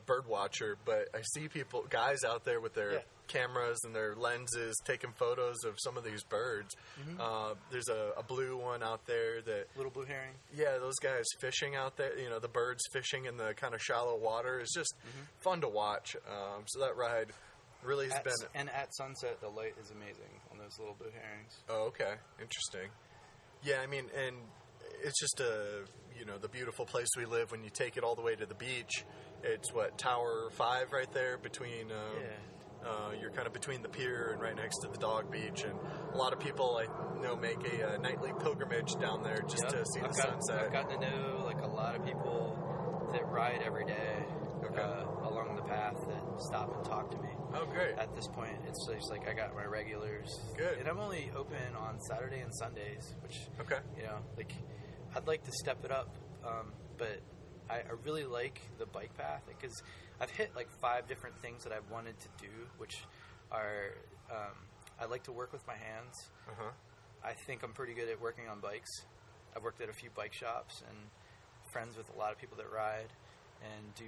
bird watcher, but I see guys out there with their cameras and their lenses taking photos of some of these birds. There's a blue one out there little blue herring. Yeah, those guys fishing out there. The birds fishing in the kind of shallow water is just fun to watch. So that ride. Really has been. And at sunset, the light is amazing on those little blue herrings. Oh, okay. Interesting. Yeah, I mean, and it's just a, the beautiful place we live, when you take it all the way to the beach, it's Tower 5 right there between. You're kind of between the pier and right next to the dog beach, and a lot of people I know make a nightly pilgrimage down there just to see the sunset. I've gotten to know like a lot of people that ride every day along the path that stop and talk to me. Oh, great! At this point, it's just like I got my regulars. Good. And I'm only open on Saturday and Sundays, which like I'd like to step it up, but I really like the bike path because I've hit like 5 different things that I've wanted to do, which are I like to work with my hands. Uh-huh. I think I'm pretty good at working on bikes. I've worked at a few bike shops and friends with a lot of people that ride and do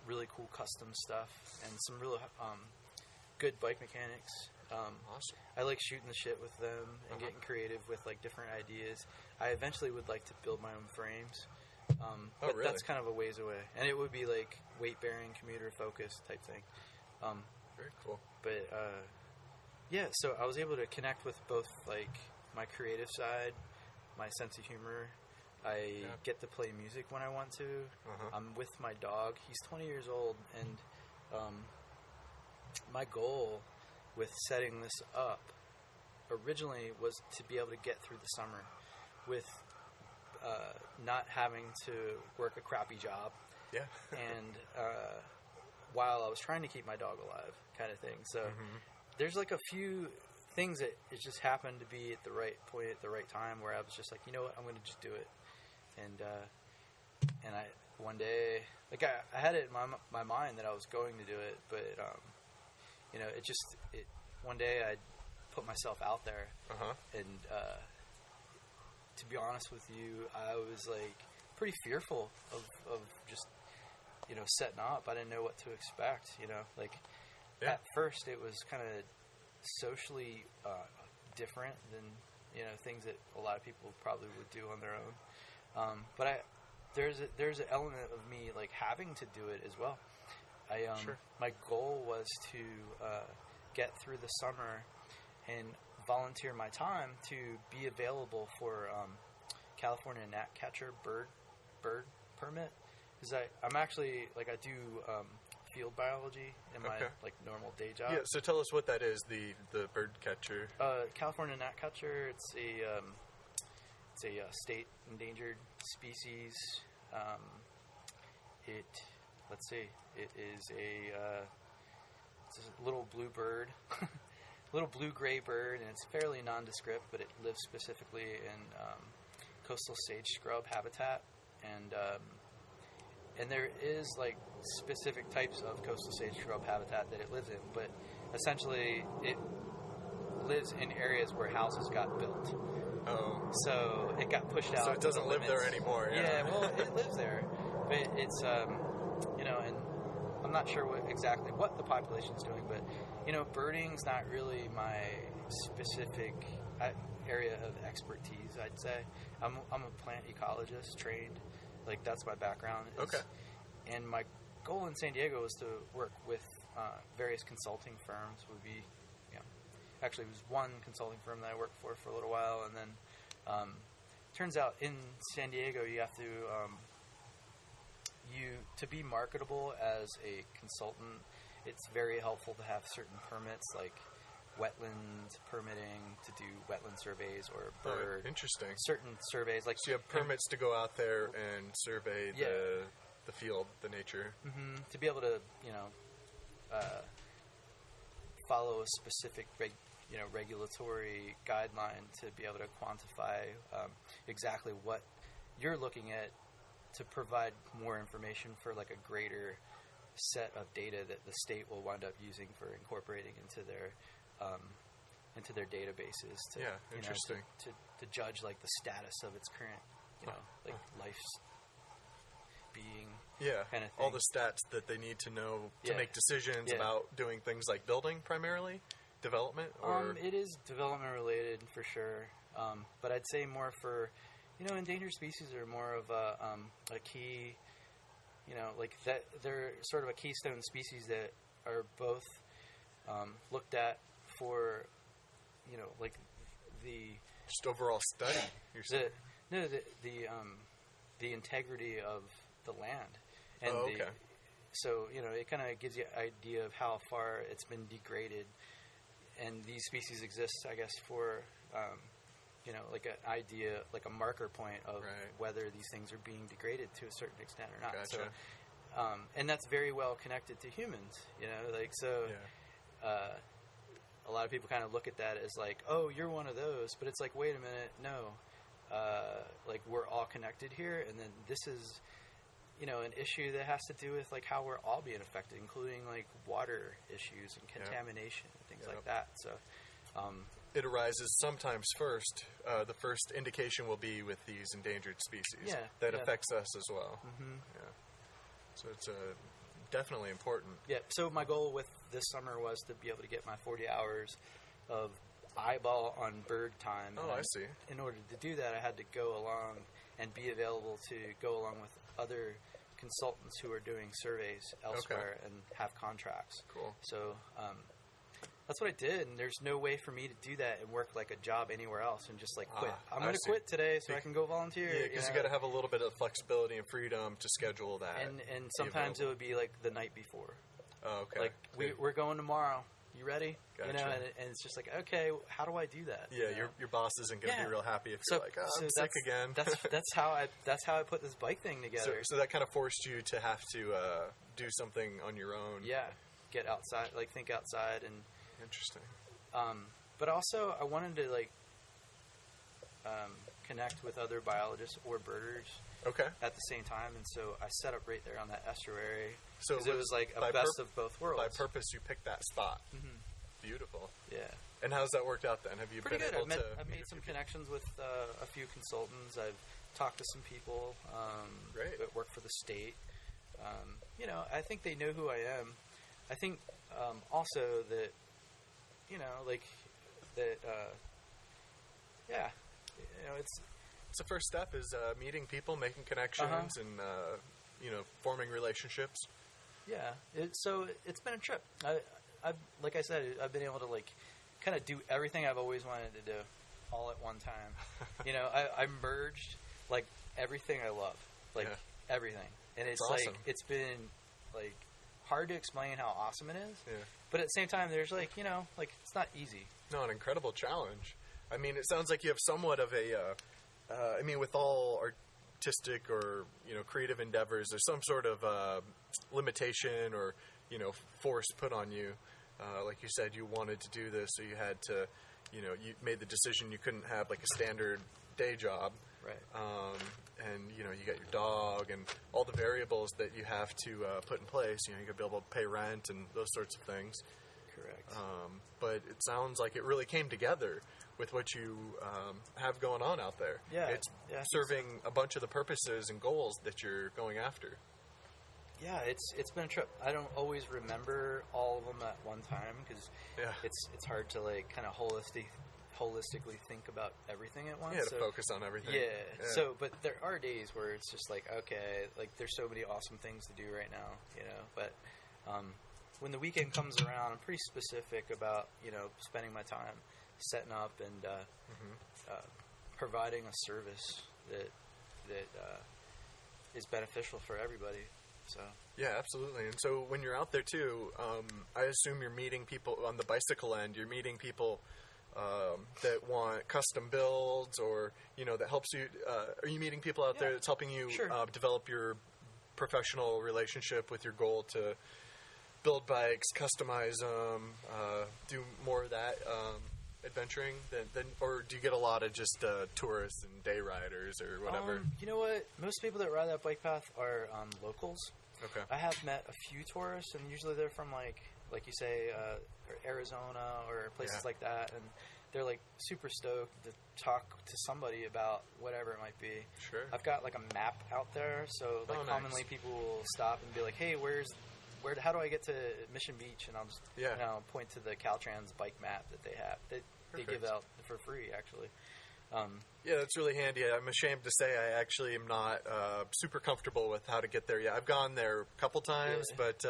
really cool custom stuff, and some really good bike mechanics. Awesome. I like shooting the shit with them and getting creative with like different ideas. I eventually would like to build my own frames. But really? That's kind of a ways away. And it would be like weight-bearing, commuter-focused type thing. Very cool. But, so I was able to connect with both, like, my creative side, my sense of humor. I get to play music when I want to. I'm with my dog. He's 20 years old, and my goal with setting this up originally was to be able to get through the summer with not having to work a crappy job. Yeah. And while I was trying to keep my dog alive, kind of thing. So there's like a few things that it just happened to be at the right point at the right time where I was just like, you know what, I'm going to just do it. And I one day, like I had it in my mind that I was going to do it, but one day I put myself out there, and to be honest with you, I was like pretty fearful of just setting up. I didn't know what to expect. At first it was kind of socially different than things that a lot of people probably would do on their own. But there's an element of me like having to do it as well. My goal was to get through the summer and volunteer my time to be available for California Gnatcatcher bird permit, because I'm actually like I do field biology in my like normal day job. Yeah, so tell us what that is, the bird catcher. California Gnatcatcher. It's a state endangered species. It is it's a little blue bird, little blue-gray bird, and it's fairly nondescript, but it lives specifically in coastal sage scrub habitat, and there is like specific types of coastal sage scrub habitat that it lives in, but essentially it lives in areas where houses got built. Oh. So it got pushed out. So it doesn't live there anymore. Yeah, well, it lives there, but it's and I'm not sure exactly what the population's doing, but birding's not really my specific area of expertise. I'd say I'm a plant ecologist trained, like that's my background. And my goal in San Diego was to work with various consulting firms. Actually, it was one consulting firm that I worked for a little while, and then turns out in San Diego you have to to be marketable as a consultant. It's very helpful to have certain permits, like wetland permitting to do wetland surveys or bird. Interesting. Certain surveys, like so you have permits to go out there and survey the field, the nature. To be able to follow a specific regulatory guideline to be able to quantify exactly what you're looking at, to provide more information for like a greater set of data that the state will wind up using for incorporating into their databases. Interesting. To judge like the status of its current, life's being. Yeah, kind of thing. All the stats that they need to know to make decisions about doing things like building, primarily development. Or it is development related for sure, but I'd say more for endangered species are more of a key. Like that, they're sort of a keystone species that are both looked at for, like the just overall study. The the integrity of the land. And okay. So, it kind of gives you an idea of how far it's been degraded. And these species exist, I guess, for, like an idea, like a marker point of whether these things are being degraded to a certain extent or not. Gotcha. So, and that's very well connected to humans, a lot of people kind of look at that as like, oh, you're one of those. But it's like, wait a minute, no. We're all connected here. And then this is, an issue that has to do with, like, how we're all being affected, including, like, water issues and contamination and things like that. So, it arises sometimes first. The first indication will be with these endangered species. That affects us as well. Mm-hmm. Yeah. So it's definitely important. Yeah. So my goal with this summer was to be able to get my 40 hours of eyeball on bird time. Oh, I see. In order to do that, I had to go along and be available to go along with other consultants who are doing surveys elsewhere and have contracts. Cool. So that's what I did, and there's no way for me to do that and work like a job anywhere else and just like quit. I'm going to quit today so I can go volunteer. Yeah, because you got to have a little bit of flexibility and freedom to schedule that. And sometimes it would be like the night before. Oh, okay. Like we're going tomorrow. You ready? Gotcha. And it's just like, okay, how do I do that? Yeah, your boss isn't going to be real happy if you're like, I'm sick again. That's how I put this bike thing together. So that kind of forced you to have to do something on your own. Yeah, get outside, think outside, and interesting. But also, I wanted to connect with other biologists or birders. Okay. At the same time, and so I set up right there on that estuary. So it was like a best of both worlds. By purpose, you picked that spot. Mm-hmm. Beautiful. Yeah. And how's that worked out then? Have you Pretty been good. able to? I've made some connections with a few consultants. I've talked to some people that work for the state. I think they know who I am. I think also that, it's the first step is meeting people, making connections, and forming relationships. Yeah. It's been a trip. I've like I said, I've been able to kind of do everything I've always wanted to do, all at one time. I merged everything I love, everything, and it's awesome. It's been hard to explain how awesome it is. Yeah. But at the same time, there's it's not easy. No, an incredible challenge. I mean, it sounds like you have somewhat of a. With all artistic or creative endeavors, there's some sort of limitation or force put on you. Like you said, you wanted to do this, so you had to. You made the decision you couldn't have a standard day job. Right. And you got your dog and all the variables that you have to put in place. You got to be able to pay rent and those sorts of things. Correct. But it sounds like it really came together with what you have going on out there. Yeah. It's serving a bunch of the purposes and goals that you're going after. Yeah, it's been a trip. I don't always remember all of them at one time because it's hard to kind of holistically think about everything at once. Yeah, to focus on everything. Yeah. So, but there are days where it's just okay, there's so many awesome things to do right now, But when the weekend comes around, I'm pretty specific about spending my time setting up and providing a service that is beneficial for everybody. So yeah, absolutely. And so when you're out there too, I assume you're meeting people on the bicycle end. You're meeting people that want custom builds, or that helps you. Are you meeting people out there that's helping you develop your professional relationship with your goal to build bikes, customize them, do more of that adventuring? Then, or do you get a lot of just tourists and day riders or whatever? You know what? Most people that ride that bike path are locals. Okay. I have met a few tourists, and usually they're from like you say, Arizona or places like that, and they're super stoked to talk to somebody about whatever it might be. Sure. I've got a map out there, so commonly people will stop and be like, "Hey, how do I get to Mission Beach?" And I'll just point to the Caltrans bike map that they have. They give out for free, actually. Yeah, that's really handy. I'm ashamed to say I actually am not super comfortable with how to get there yet. I've gone there a couple times, but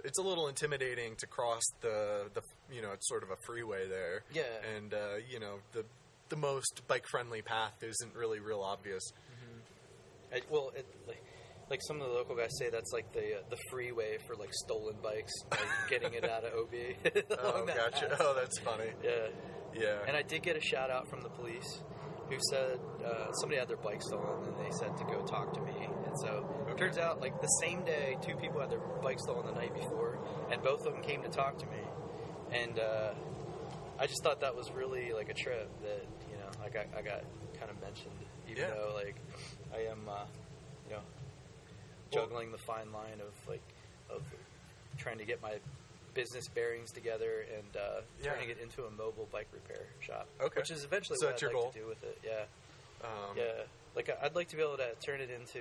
it's a little intimidating to cross the it's sort of a freeway there. Yeah. And the most bike friendly path isn't really real obvious. Like some of the local guys say, that's like the freeway for like stolen bikes, like getting it out of OB. Oh, gotcha. Path. Oh, that's funny. Yeah. And I did get a shout out from the police, who said somebody had their bike stolen, and they said to go talk to me. And so it turns out, like the same day, 2 people had their bike stolen the night before, and both of them came to talk to me. And I just thought that was really like a trip that, you know, like I got kind of mentioned, even though like I am, you know, juggling the fine line of trying to get my business bearings together and turning it into a mobile bike repair shop. Okay. Which is eventually what I'd like to do with it. Yeah. Like I'd like to be able to turn it into,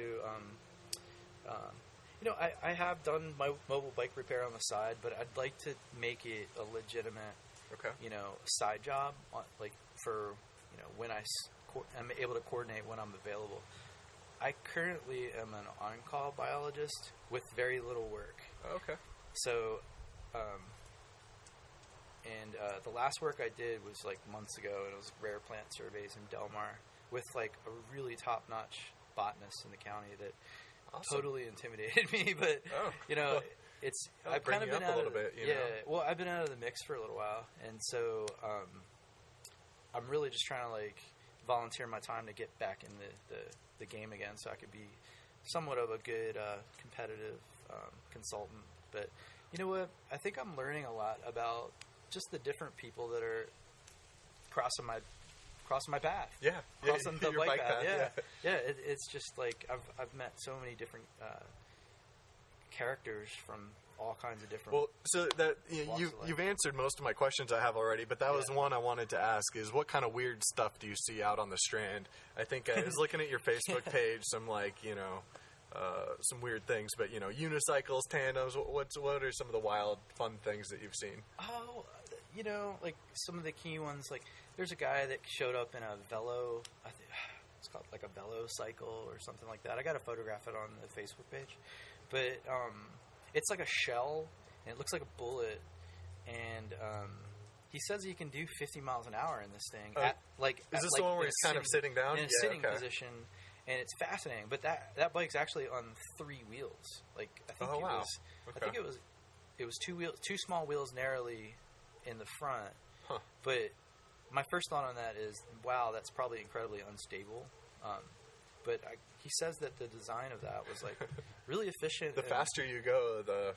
you know, I have done my mobile bike repair on the side, but I'd like to make it a legitimate, you know, side job, like for, you know, when I'm able to coordinate when I'm available. I currently am an on-call biologist with very little work. Okay. So, the last work I did was like months ago, and it was rare plant surveys in Del Mar with like a really top-notch botanist in the county that totally intimidated me. But you know, it's I've kind of been out of it. Well, I've been out of the mix for a little while, and so I'm really just trying to like volunteer my time to get back in the game again, so I could be somewhat of a good competitive consultant. But you know what? I think I'm learning a lot about just the different people that are crossing my path. Yeah, crossing the bike path. Yeah. It's just like I've met so many different characters from all kinds of different. Well, so that you've answered most of my questions I have already, but that was one I wanted to ask: is what kind of weird stuff do you see out on the Strand? I think I was looking at your Facebook page, some like some weird things, but you know, unicycles, tandems. What are some of the wild, fun things that you've seen? Oh, you know, like some of the key ones. Like there's a guy that showed up in a velo. I think it's called like a velo cycle or something like that. I got to photograph it on the Facebook page, but it's like a shell, and it looks like a bullet, and he says he can do 50 miles an hour in this thing. Is this the one where he's kind of sitting down? In a sitting position, and it's fascinating. But that bike's actually on 3 wheels. Like I think I think it was 2 wheels, 2 small wheels narrowly in the front. But my first thought on that is, wow, that's probably incredibly unstable. But he says that the design of that was like really efficient. The faster you go, the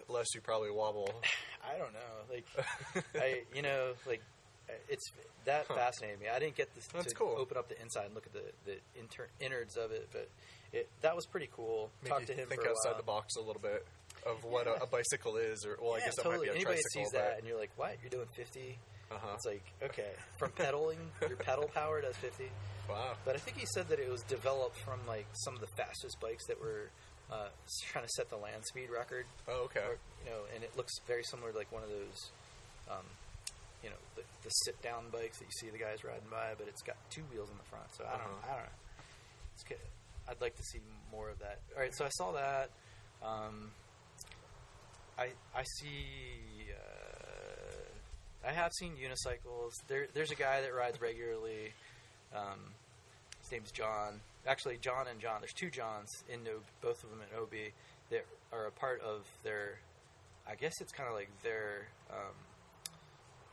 less you probably wobble. I don't know. Like, it's that fascinated me. I didn't get to open up the inside and look at the innards of it, but that was pretty cool. Talk to him think for a outside while. the box a little bit of what a bicycle is, or I guess that might be a Anybody tricycle. sees that and you're like, what? You're doing 50? It's like, okay, from pedaling, your pedal power does 50. Wow. But I think he said that it was developed from like some of the fastest bikes that were trying to set the land speed record. Oh, okay. Or, you know, and it looks very similar to like one of those, you know, the sit-down bikes that you see the guys riding by, but it's got 2 wheels in the front. So I don't know. It's good. I'd like to see more of that. All right, so I saw that. I see. I have seen unicycles. There's a guy that rides regularly. His name's John. Actually, John and John. There's 2 Johns in both of them in OB that are a part of their. I guess it's kind of like their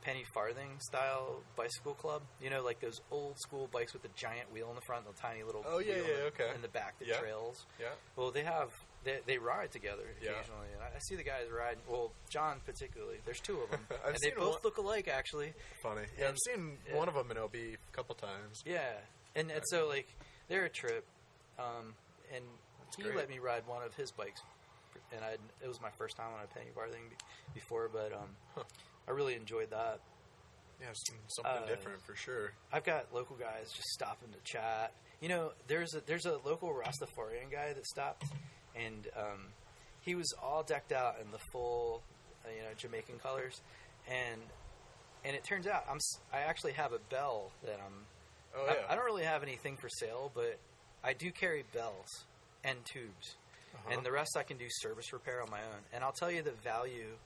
penny farthing style bicycle club. You know, like those old school bikes with the giant wheel in the front, and the tiny little wheel in the back that trails. Yeah. Well, they ride together occasionally, and I see the guys riding. Well, John particularly. There's 2 of them, and they both look alike, actually. Funny. Yeah, I've seen one of them in OB a couple times. Yeah, and so like they're a trip, and he let me ride one of his bikes, and it was my first time on a penny farthing before, but I really enjoyed that. Yeah, something different for sure. I've got local guys just stopping to chat. You know, there's a local Rastafarian guy that stopped. And he was all decked out in the full, Jamaican colors, and it turns out I actually have a bell that I don't really have anything for sale, but I do carry bells and tubes, and the rest I can do service repair on my own. And I'll tell you the value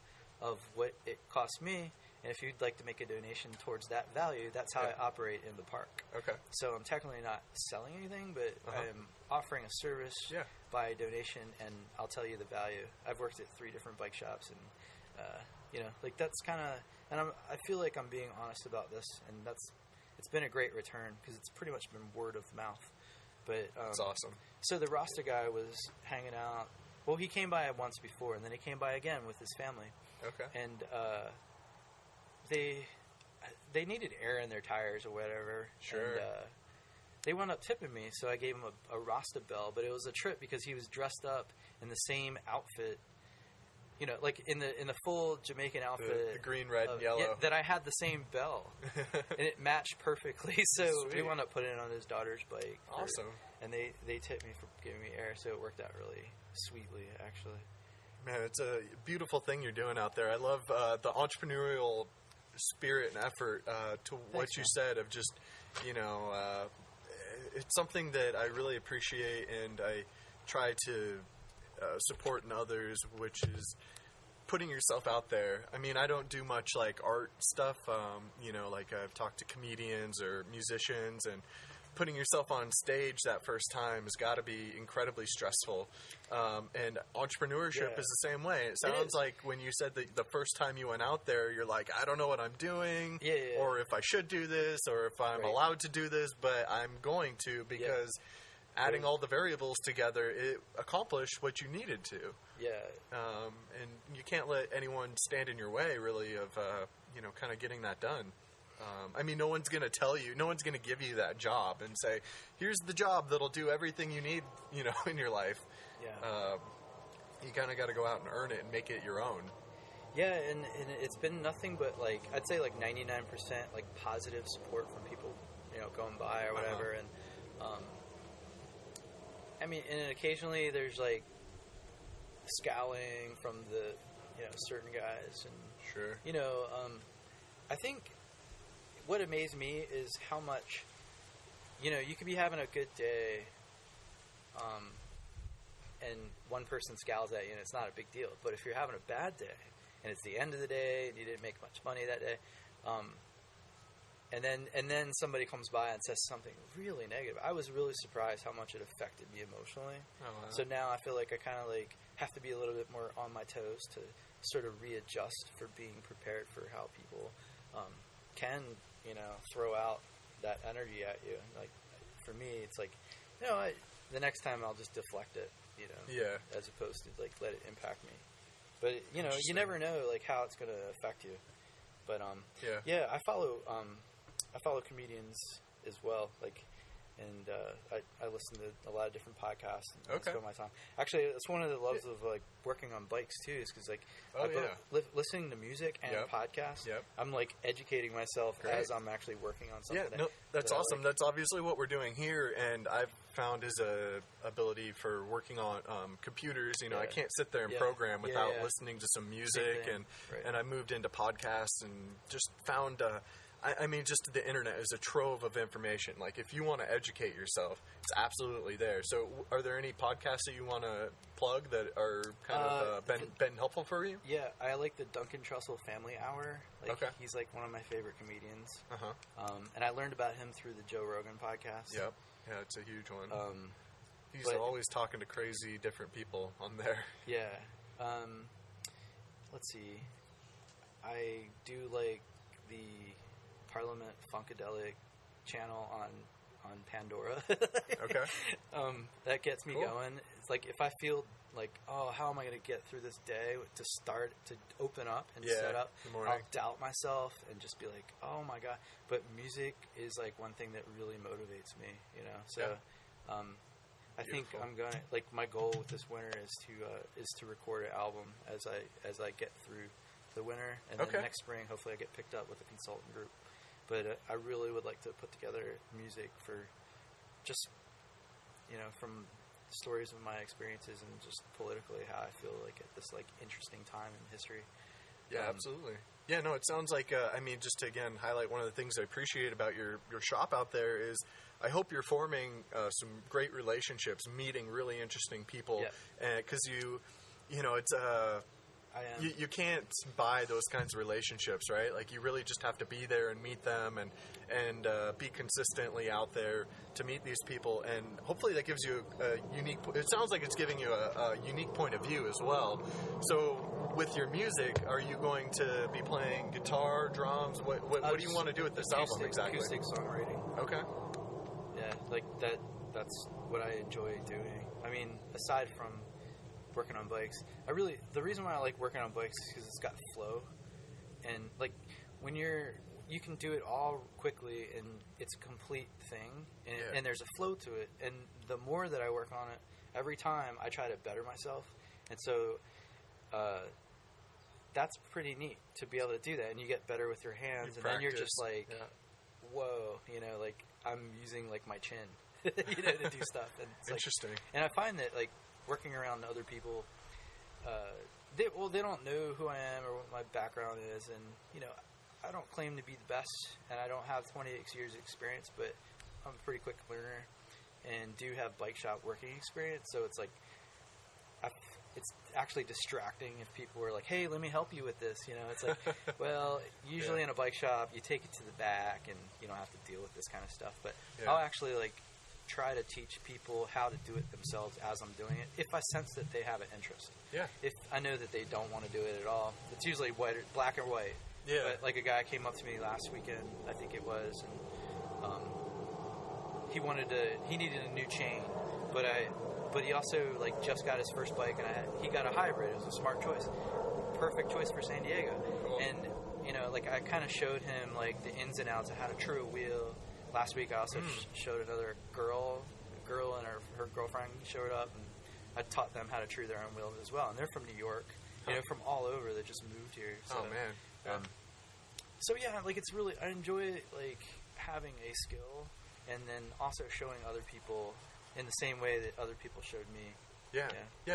of what it costs me And if you'd like to make a donation towards that value, that's how I operate in the park. Okay. So I'm technically not selling anything, but I'm offering a service by donation, and I'll tell you the value. I've worked at 3 different bike shops, and like that's kind of, and I feel like I'm being honest about this, and it's been a great return because it's pretty much been word of mouth. But that's awesome. So the Rasta guy was hanging out. Well, he came by once before, and then he came by again with his family. Okay. And they needed air in their tires or whatever. Sure. And they wound up tipping me, so I gave him a Rasta bell. But it was a trip because he was dressed up in the same outfit. You know, like in the full Jamaican outfit, the green, red, and yellow. Yeah, that I had the same bell, and it matched perfectly. So we wound up putting it on his daughter's bike. Awesome. And they tipped me for giving me air, so it worked out really sweetly, actually. Man, it's a beautiful thing you're doing out there. I love the entrepreneurial spirit and effort to what you said of just, it's something that I really appreciate, and I try to support in others, which is putting yourself out there. I mean, I don't do much like art stuff, like I've talked to comedians or musicians, and putting yourself on stage that first time has got to be incredibly stressful. And entrepreneurship is the same way. It sounds like when you said that the first time you went out there, you're like, I don't know what I'm doing, or if I should do this, or if I'm allowed to do this, but I'm going to, because adding all the variables together, it accomplished what you needed to. Yeah. And you can't let anyone stand in your way, really, of, kind of getting that done. I mean, no one's going to tell you, no one's going to give you that job and say, here's the job that'll do everything you need, in your life. Yeah. You kind of got to go out and earn it and make it your own. Yeah, and it's been nothing but, like, I'd say, like, 99%, like, positive support from people, going by or whatever. And, I mean, and occasionally there's, like, scowling from the, certain guys. And, sure. I think what amazed me is how much, you could be having a good day, and one person scowls at you, and it's not a big deal. But if you're having a bad day, and it's the end of the day, and you didn't make much money that day, and then somebody comes by and says something really negative, I was really surprised how much it affected me emotionally. Oh, wow. So now I feel like I kind of like have to be a little bit more on my toes to sort of readjust for being prepared for how people can, throw out that energy at you. Like, for me, it's like, the next time I'll just deflect it, as opposed to, like, let it impact me. But, you never know, like, how it's going to affect you. But, I follow comedians as well, like, and I listen to a lot of different podcasts and spend my time. Actually, it's one of the loves of, like, working on bikes, too, is because, like, listening to music and podcasts, I'm, like, educating myself as I'm actually working on something. Yeah, that's awesome. Like. That's obviously what we're doing here, and I've found is a ability for working on computers. I can't sit there and program without listening to some music, and I moved into podcasts and just found... I mean, just the internet is a trove of information. Like, if you want to educate yourself, it's absolutely there. So, are there any podcasts that you want to plug that are kind of been helpful for you? Yeah, I like the Duncan Trussell Family Hour. Like, he's like one of my favorite comedians. And I learned about him through the Joe Rogan podcast. Yep. Yeah, it's a huge one. He's always talking to crazy different people on there. Yeah. Let's see. I do like the Parliament Funkadelic channel on Pandora. That gets me going. It's like, if I feel like, oh, how am I going to get through this day to open up and set up, I'll doubt myself and just be like, oh my God. But music is like one thing that really motivates me, so I think I'm going to, like, my goal with this winter is to record an album as I get through the winter, and then next spring hopefully I get picked up with a consultant group. But I really would like to put together music for just, from stories of my experiences and just politically how I feel like at this, like, interesting time in history. Yeah, absolutely. Yeah, no, it sounds like, just to, again, highlight one of the things I appreciate about your shop out there is I hope you're forming some great relationships, meeting really interesting people. Because it's I am. You can't buy those kinds of relationships, right? Like, you really just have to be there and meet them and be consistently out there to meet these people. And hopefully that gives you a unique... It sounds like it's giving you a unique point of view as well. So with your music, are you going to be playing guitar, drums? What do you want to do with this album exactly? Acoustic songwriting. Okay. Yeah, like that's what I enjoy doing. I mean, aside from working on bikes, the reason why I like working on bikes is because it's got flow, and like when you can do it all quickly and it's a complete thing, and there's a flow to it, and the more that I work on it, every time I try to better myself, and so that's pretty neat to be able to do that, and you get better with your hands, and then you're just like, whoa, like I'm using like my chin, to do stuff, and it's interesting. And I find that like working around other people, they don't know who I am or what my background is, and I don't claim to be the best, and I don't have 26 years of experience, but I'm a pretty quick learner and do have bike shop working experience, so it's like it's actually distracting if people are like, hey, let me help you with this, it's like, well, usually in a bike shop you take it to the back and you don't have to deal with this kind of stuff, but I'll actually like try to teach people how to do it themselves as I'm doing it, if I sense that they have an interest. Yeah. If I know that they don't want to do it at all, it's usually black or white. Yeah. But like a guy came up to me last weekend, I think it was, and he needed a new chain, but he also like just got his first bike, and he got a hybrid. It was a smart choice, perfect choice for San Diego. Cool. And like I kind of showed him like the ins and outs of how to true a wheel. Last week I also showed another girl and her girlfriend showed up, and I taught them how to true their own wheels as well. And they're from New York, from all over. They just moved here. So, oh man. Yeah. So yeah, like it's really, I enjoy like having a skill and then also showing other people in the same way that other people showed me. Yeah,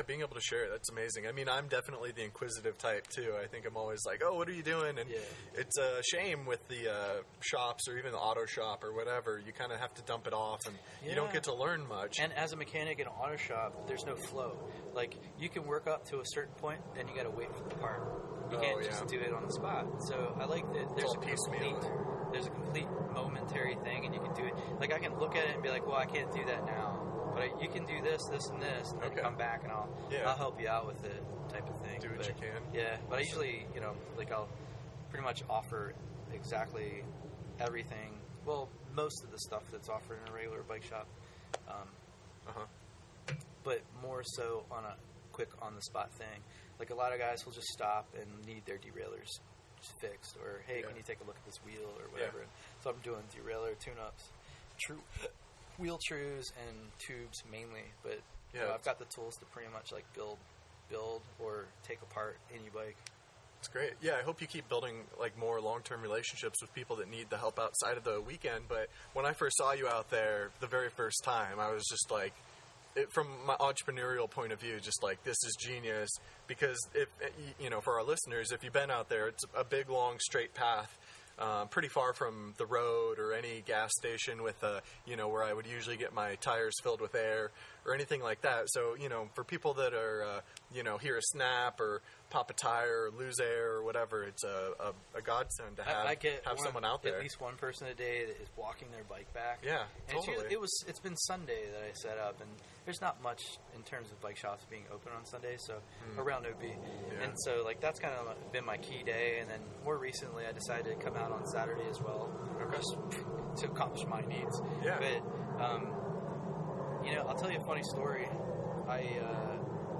being able to share it, that's amazing. I mean, I'm definitely the inquisitive type too. I think I'm always like, oh, what are you doing? And it's a shame with the shops or even the auto shop or whatever. You kind of have to dump it off, and you don't get to learn much. And as a mechanic in an auto shop, there's no flow. Like, you can work up to a certain point, then you got to wait for the part. You can't just do it on the spot. So I like that there's a complete momentary thing, and you can do it. Like, I can look at it and be like, well, I can't do that now. But you can do this, and this, and then come back, and I'll help you out with it, type of thing. Do what you can. Yeah, but I usually, like I'll pretty much offer exactly everything. Well, most of the stuff that's offered in a regular bike shop. But more so on a quick, on-the-spot thing. Like, a lot of guys will just stop and need their derailers just fixed, or, hey, can you take a look at this wheel, or whatever. So I'm doing derailleur tune-ups. Wheel trues and tubes mainly, but I've got the tools to pretty much like build or take apart any bike. It's great. Yeah, I hope you keep building like more long-term relationships with people that need the help outside of the weekend. But when I first saw you out there the very first time, I was just like, from my entrepreneurial point of view, just like, this is genius. Because if for our listeners, if you've been out there, it's a big, long, straight path. Pretty far from the road or any gas station with where I would usually get my tires filled with air or anything like that. So, for people that are, hear a snap or pop a tire or lose air or whatever, it's a godsend to have someone out there. At least one person a day that is walking their bike back. Yeah, and totally. It's been Sunday that I set up, and there's not much in terms of bike shops being open on Sunday, so around OB. And so, like, that's kind of been my key day, and then more recently I decided to come out on Saturday as well, just to accomplish my needs. Yeah. But, I'll tell you a funny story.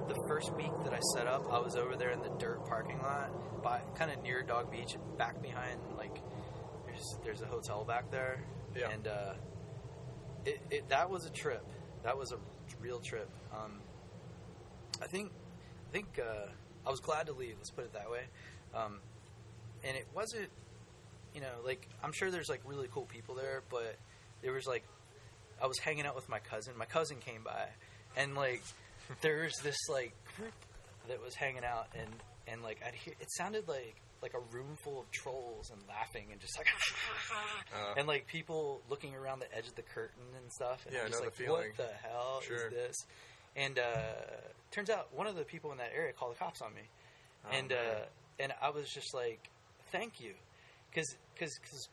The first week that I set up, I was over there in the dirt parking lot, kind of near Dog Beach, back behind, like, there's a hotel back there. Yeah. And that was a trip. That was a real trip. I think I was glad to leave, let's put it that way. And it wasn't, like, I'm sure there's, like, really cool people there, but there was, like, I was hanging out with my cousin. My cousin came by, and, like, there was this, like, group that was hanging out, and like, I'd hear, it sounded like a room full of trolls and laughing and just like, and like people looking around the edge of the curtain and stuff. And I'm just like, what the hell is this? And turns out one of the people in that area called the cops on me. And I was just like, thank you, because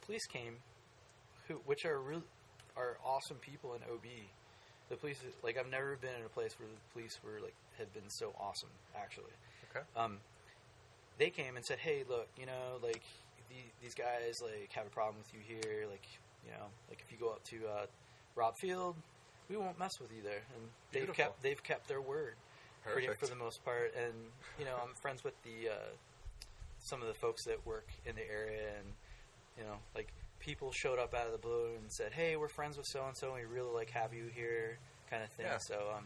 police came, which are awesome people in OB. The police, like, I've never been in a place where the police have been so awesome, actually. Okay. They came and said, hey, look, like, these guys, like, have a problem with you here. Like, like, if you go up to Rob Field, we won't mess with you there. And they've kept their word for the most part. And, I'm friends with some of the folks that work in the area, and, like, people showed up out of the blue and said, hey, we're friends with so-and-so, and we really, like, have you here, kind of thing. Yeah. So,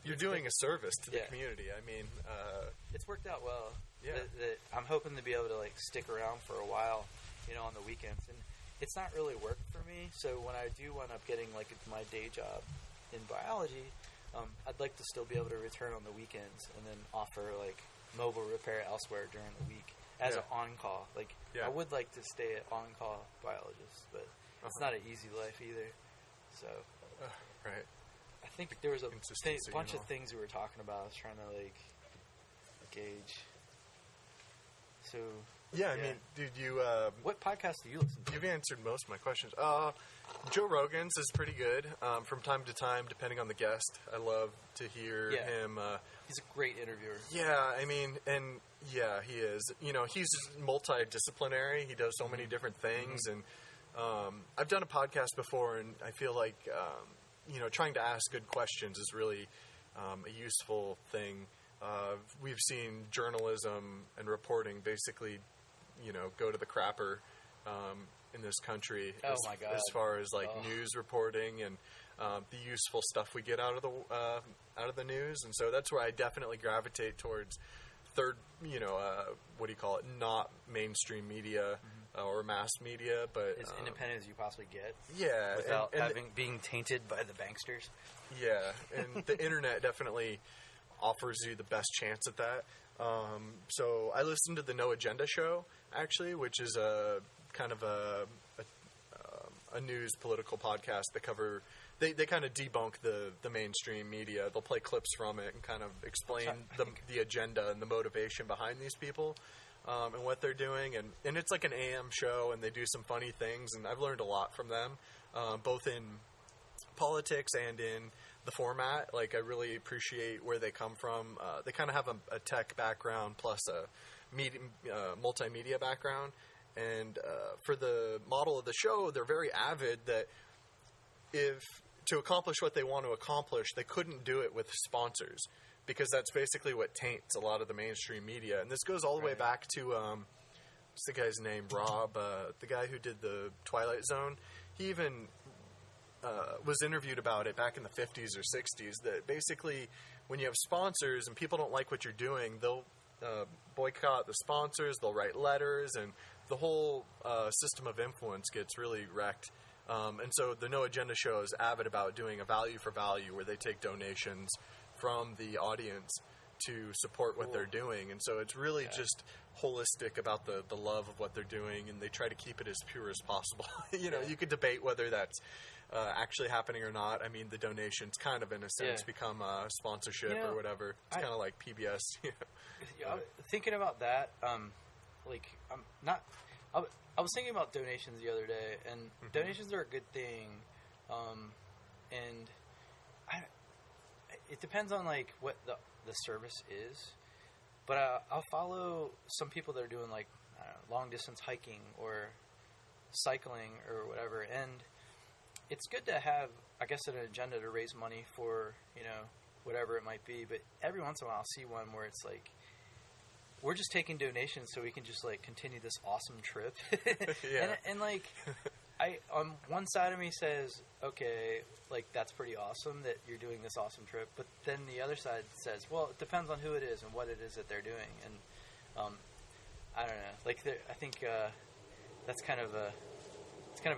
you're doing a service to the community. I mean, it's worked out well. Yeah. That I'm hoping to be able to, like, stick around for a while, on the weekends. And it's not really work for me, so when I do end up getting, like, my day job in biology, I'd like to still be able to return on the weekends and then offer, like, mobile repair elsewhere during the week as an on-call. Like, I would like to stay at on-call biologist, but it's not an easy life either. So, right. I think there was a bunch of things we were talking about. I was trying to, like, gauge. So, I mean, dude, you... what podcast do you listen to? You've answered most of my questions. Joe Rogan's is pretty good. From time to time, depending on the guest, I love to hear him. He's a great interviewer. Yeah, I mean, he is. He's multidisciplinary. He does so many different things, and I've done a podcast before, and I feel like trying to ask good questions is really a useful thing. We've seen journalism and reporting basically, go to the crapper in this country as far as like news reporting and the useful stuff we get out of the news, and so that's where I definitely gravitate towards not mainstream media or mass media, but as independent as you possibly get. Yeah, without being tainted by the banksters. Yeah, and the internet definitely offers you the best chance at that. So I listened to the No Agenda show, actually, which is a kind of a news political podcast that cover... They kind of debunk the mainstream media. They'll play clips from it and kind of explain the agenda and the motivation behind these people and what they're doing. And it's like an AM show, and they do some funny things, and I've learned a lot from them, both in politics and in the format. Like, I really appreciate where they come from. They kind of have a tech background plus a multimedia background. And for the model of the show, they're very avid that if to accomplish what they want to accomplish, they couldn't do it with sponsors, because that's basically what taints a lot of the mainstream media. And this goes all the way back to, what's the guy's name? Rob, the guy who did the Twilight Zone. He even was interviewed about it back in the 50s or 60s, that basically when you have sponsors and people don't like what you're doing, they'll boycott the sponsors, they'll write letters, and the whole system of influence gets really wrecked. And so the No Agenda show is avid about doing a value for value, where they take donations from the audience to support what they're doing. And so it's really just holistic about the love of what they're doing, and they try to keep it as pure as possible. You could debate whether that's actually happening or not. I mean, the donations kind of, in a sense, become a sponsorship or whatever. It's kind of like PBS. Thinking about that, I was thinking about donations the other day, and donations are a good thing, and it depends on like what the service is, but I'll follow some people that are doing like long distance hiking or cycling or whatever, and it's good to have, I guess, an agenda to raise money for whatever it might be. But every once in a while, I'll see one where it's like, we're just taking donations so we can just like continue this awesome trip. and like, I on one side of me says, okay, like that's pretty awesome that you're doing this awesome trip, but then the other side says, well, it depends on who it is and what it is that they're doing, and I don't know. Like, I think that's kind of a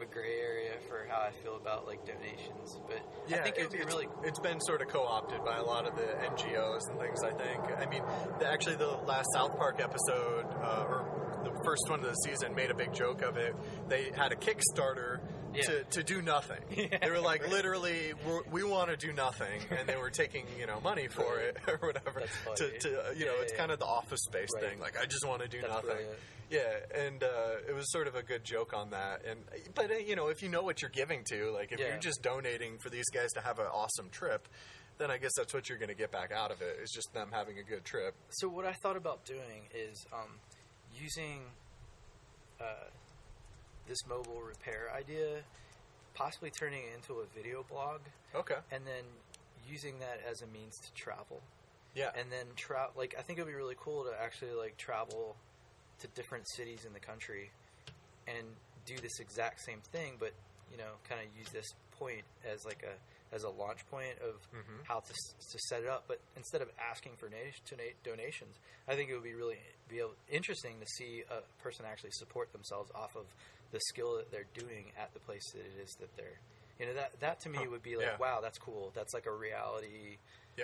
gray area for how I feel about like donations, but I think it'd be really. It's been sort of co-opted by a lot of the NGOs and things. I think. I mean, actually, the last South Park episode, or the first one of the season, made a big joke of it. They had a Kickstarter to do nothing. They were like, literally, we want to do nothing, and they were taking money for it or whatever. It's kind of the Office Space thing. Like, I just want to do nothing. Brilliant. Yeah, and it was sort of a good joke on that. But if you know what you're giving to, like if you're just donating for these guys to have an awesome trip, then I guess that's what you're going to get back out of it. Is just them having a good trip. So what I thought about doing is using this mobile repair idea, possibly turning it into a video blog. Okay. And then using that as a means to travel. Yeah. And then I think it would be really cool to actually travel to different cities in the country and do this exact same thing, but kind of use this point as as a launch point of how to set it up. But instead of asking for donations, I think it would be interesting to see a person actually support themselves off of the skill that they're doing at the place that it is that they're. That to me would be wow, that's cool. That's like a reality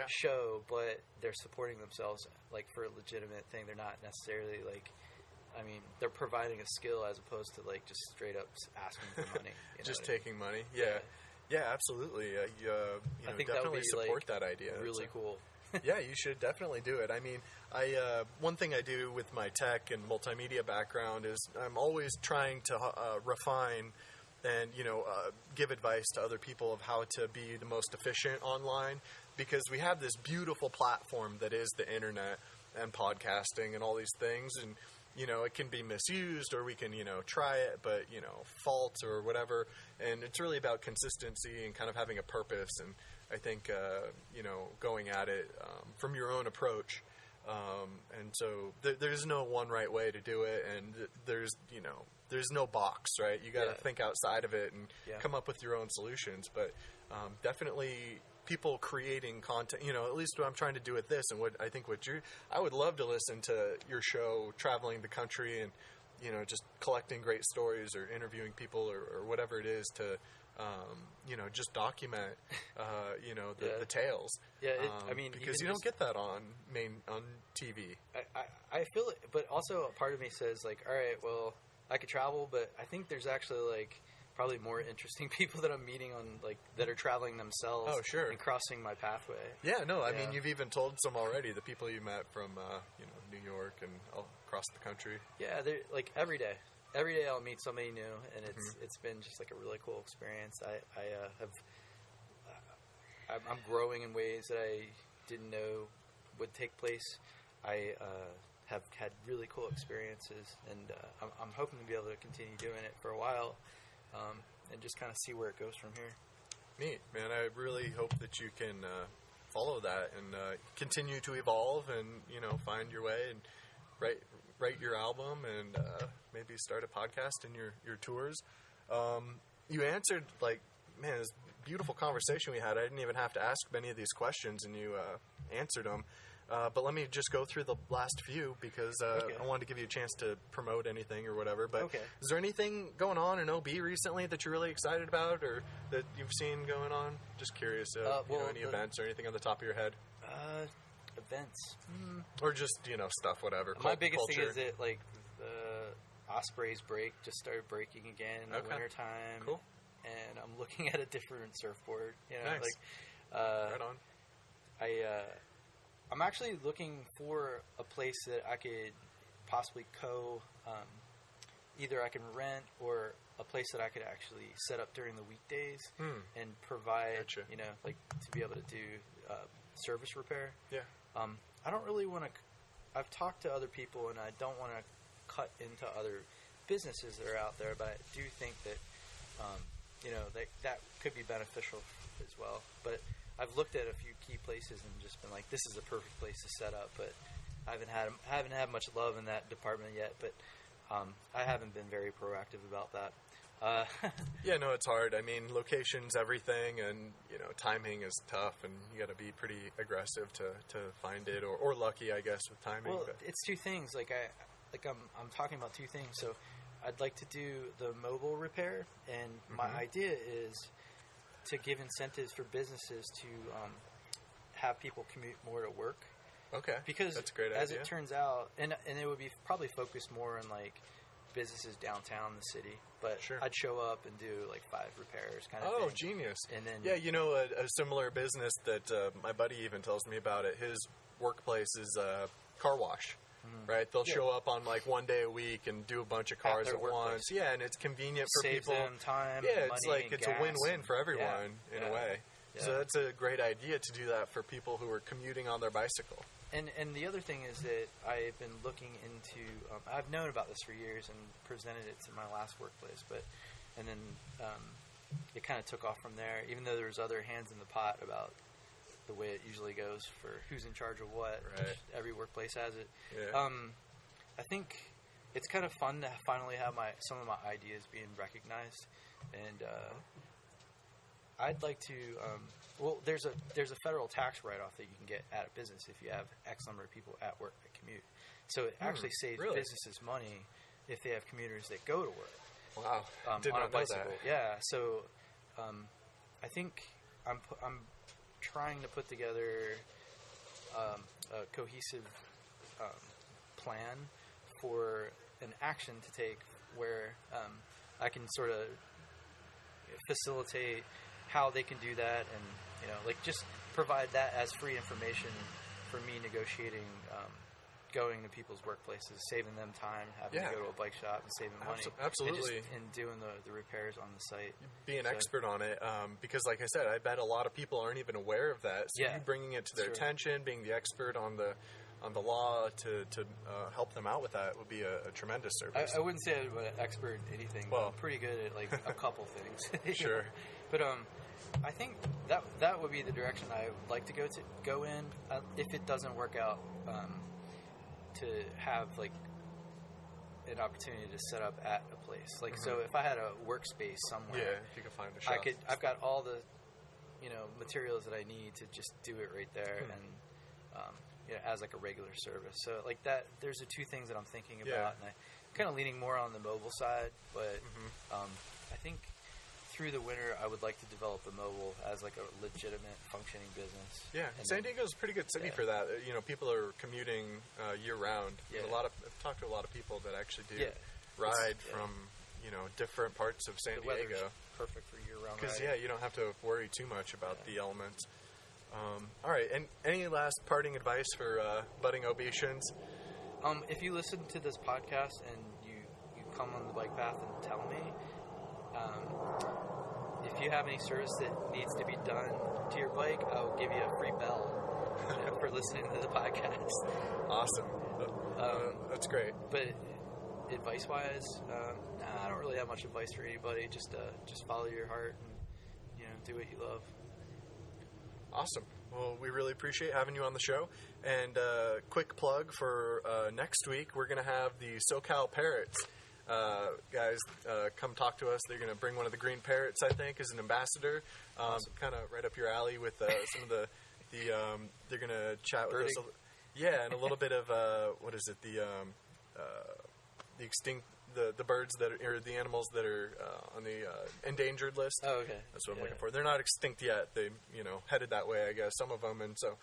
show, but they're supporting themselves for a legitimate thing. They're not necessarily they're providing a skill as opposed to just straight up asking for money. Just taking money. Yeah, absolutely. I think definitely support that idea. Really cool. Yeah, you should definitely do it. I mean, one thing I do with my tech and multimedia background is I'm always trying to refine and give advice to other people of how to be the most efficient online, because we have this beautiful platform that is the internet and podcasting and all these things, and it can be misused, or we can, try it, but, fault or whatever. And it's really about consistency and kind of having a purpose. And I think, going at it from your own approach. And so there's no one right way to do it. And there's no box, right? You got to think outside of it and come up with your own solutions. But definitely people creating content, at least what I'm trying to do with this, and I would love to listen to your show, traveling the country and, just collecting great stories or interviewing people or whatever it is to, just document, the tales. Yeah, because you don't get that on TV. I feel it, but also a part of me says all right, well, I could travel, but I think there's actually probably more interesting people that I'm meeting on that are traveling themselves. Oh, sure. And crossing my pathway. Yeah, no, I mean, you've even told some already, the people you met from New York and all across the country. Yeah, they're every day I'll meet somebody new, and it's been just a really cool experience. I'm growing in ways that I didn't know would take place. I have had really cool experiences, and I'm hoping to be able to continue doing it for a while. And just kind of see where it goes from here. Neat, man. I really hope that you can follow that and continue to evolve and, find your way and write your album and maybe start a podcast in your tours. You answered, man, this beautiful conversation we had. I didn't even have to ask many of these questions, and you answered them. But let me just go through the last few because I wanted to give you a chance to promote anything or whatever. But is there anything going on in OB recently that you're really excited about or that you've seen going on? Just curious, any events or anything on the top of your head? Events. Or just, stuff, whatever. My biggest culture. thing is that, the Ospreys break just started breaking again in the wintertime. Cool. And I'm looking at a different surfboard. Nice. Right on. I'm actually looking for a place that I could possibly either I can rent or a place that I could actually set up during the weekdays and provide, to be able to do service repair. Yeah. I don't really want to. I've talked to other people, and I don't want to cut into other businesses that are out there, but I do think that that could be beneficial as well. But I've looked at a few key places and just been this is a perfect place to set up, but I haven't had much love in that department yet, but I haven't been very proactive about that. Yeah, no, it's hard. I mean, location's everything, and timing is tough, and you got to be pretty aggressive to find it, or lucky, I guess, with timing. Well, it's two things. I'm talking about two things. So I'd like to do the mobile repair, and my idea is to give incentives for businesses to have people commute more to work. Okay. Because that's a great as idea. it turns out, and it would be probably focused more on like businesses downtown the city, but Sure. I'd show up and do like 5 repairs kind of Oh, thing. genius. And then Yeah, a similar business that my buddy even tells me about it. His workplace is a car wash, right? They'll show up on like one day a week and do a bunch of cars their at workplace. once. Yeah, and it's convenient for saves people. them time. Yeah, money, it's like it's gas, a win-win and- for everyone in a way. So Yeah. that's a great idea to do that for people who are commuting on their bicycle. And the other thing is that I've been looking into. I've known about this for years and presented it to my last workplace, and then it kind of took off from there. Even though there's other hands in the pot about the way it usually goes for who's in charge of what. Right. Every workplace has it. Yeah. I think it's kind of fun to finally have some of my ideas being recognized, and I'd like to. Well, there's a federal tax write-off that you can get at a business if you have X number of people at work that commute. So it actually saves really? businesses money if they have commuters that go to work Wow. Did on not a know bicycle. that. Yeah. So I think I'm trying to put together a cohesive plan for an action to take where I can sort of facilitate how they can do that, and just provide that as free information for me negotiating, going to people's workplaces, saving them time, having to go to a bike shop and saving money, Absolutely. and doing the repairs on the site. Be an expert on it, because, like I said, I bet a lot of people aren't even aware of that. So you bringing it to their attention, being the expert on the law to help them out with that would be a tremendous service. I wouldn't say I'm an expert in anything. Well, I'm pretty good at like a couple things. Sure. But I think that would be the direction I would like to go in. If it doesn't work out, to have like an opportunity to set up at a place. Like so, if I had a workspace somewhere, if you could find a shop. I've got all the materials that I need to just do it right there, and as like a regular service. So like that, there's the two things that I'm thinking about, and I'm kind of leaning more on the mobile side, but I think through the winter I would like to develop the mobile as like a legitimate functioning business. Yeah, and San Diego's a pretty good city for that. People are commuting year round. Yeah. I've talked to a lot of people that actually do ride from different parts of San Diego. Perfect for year round. Because you don't have to worry too much about the elements. All right, and any last parting advice for budding obesians? If you listen to this podcast and you come on the bike path and tell me, if you have any service that needs to be done to your bike, I'll give you a free bell for listening to the podcast. Awesome. That's great. But advice-wise, I don't really have much advice for anybody. Just follow your heart and do what you love. Awesome. Well, we really appreciate having you on the show. And quick plug for next week, we're going to have the SoCal Parrots. Guys, come talk to us. They're going to bring one of the green parrots, I think, as an ambassador. Awesome. Kind of right up your alley with some of the they're going to chat with us. Yeah, and a little bit of, what is it, the extinct, the birds that are, or the animals that are on the endangered list. Oh, okay. That's what I'm looking for. They're not extinct yet. They, headed that way, I guess, some of them. And so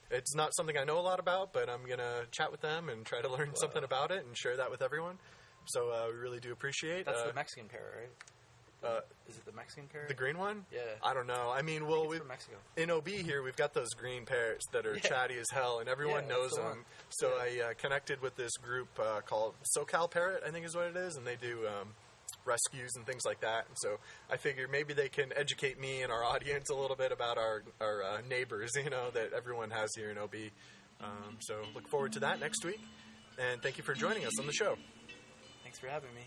it's not something I know a lot about, but I'm going to chat with them and try to learn something about it and share that with everyone. So we really do appreciate. That's the Mexican parrot, right? Is it the Mexican parrot? The green one? Yeah. I don't know. I mean, It's from Mexico. in OB here, we've got those green parrots that are chatty as hell, and everyone knows that's the them. one. So I connected with this group called SoCal Parrot, I think is what it is, and they do rescues and things like that. And so I figured maybe they can educate me and our audience a little bit about our neighbors, that everyone has here in OB. So look forward to that next week, and thank you for joining us on the show. Thanks for having me.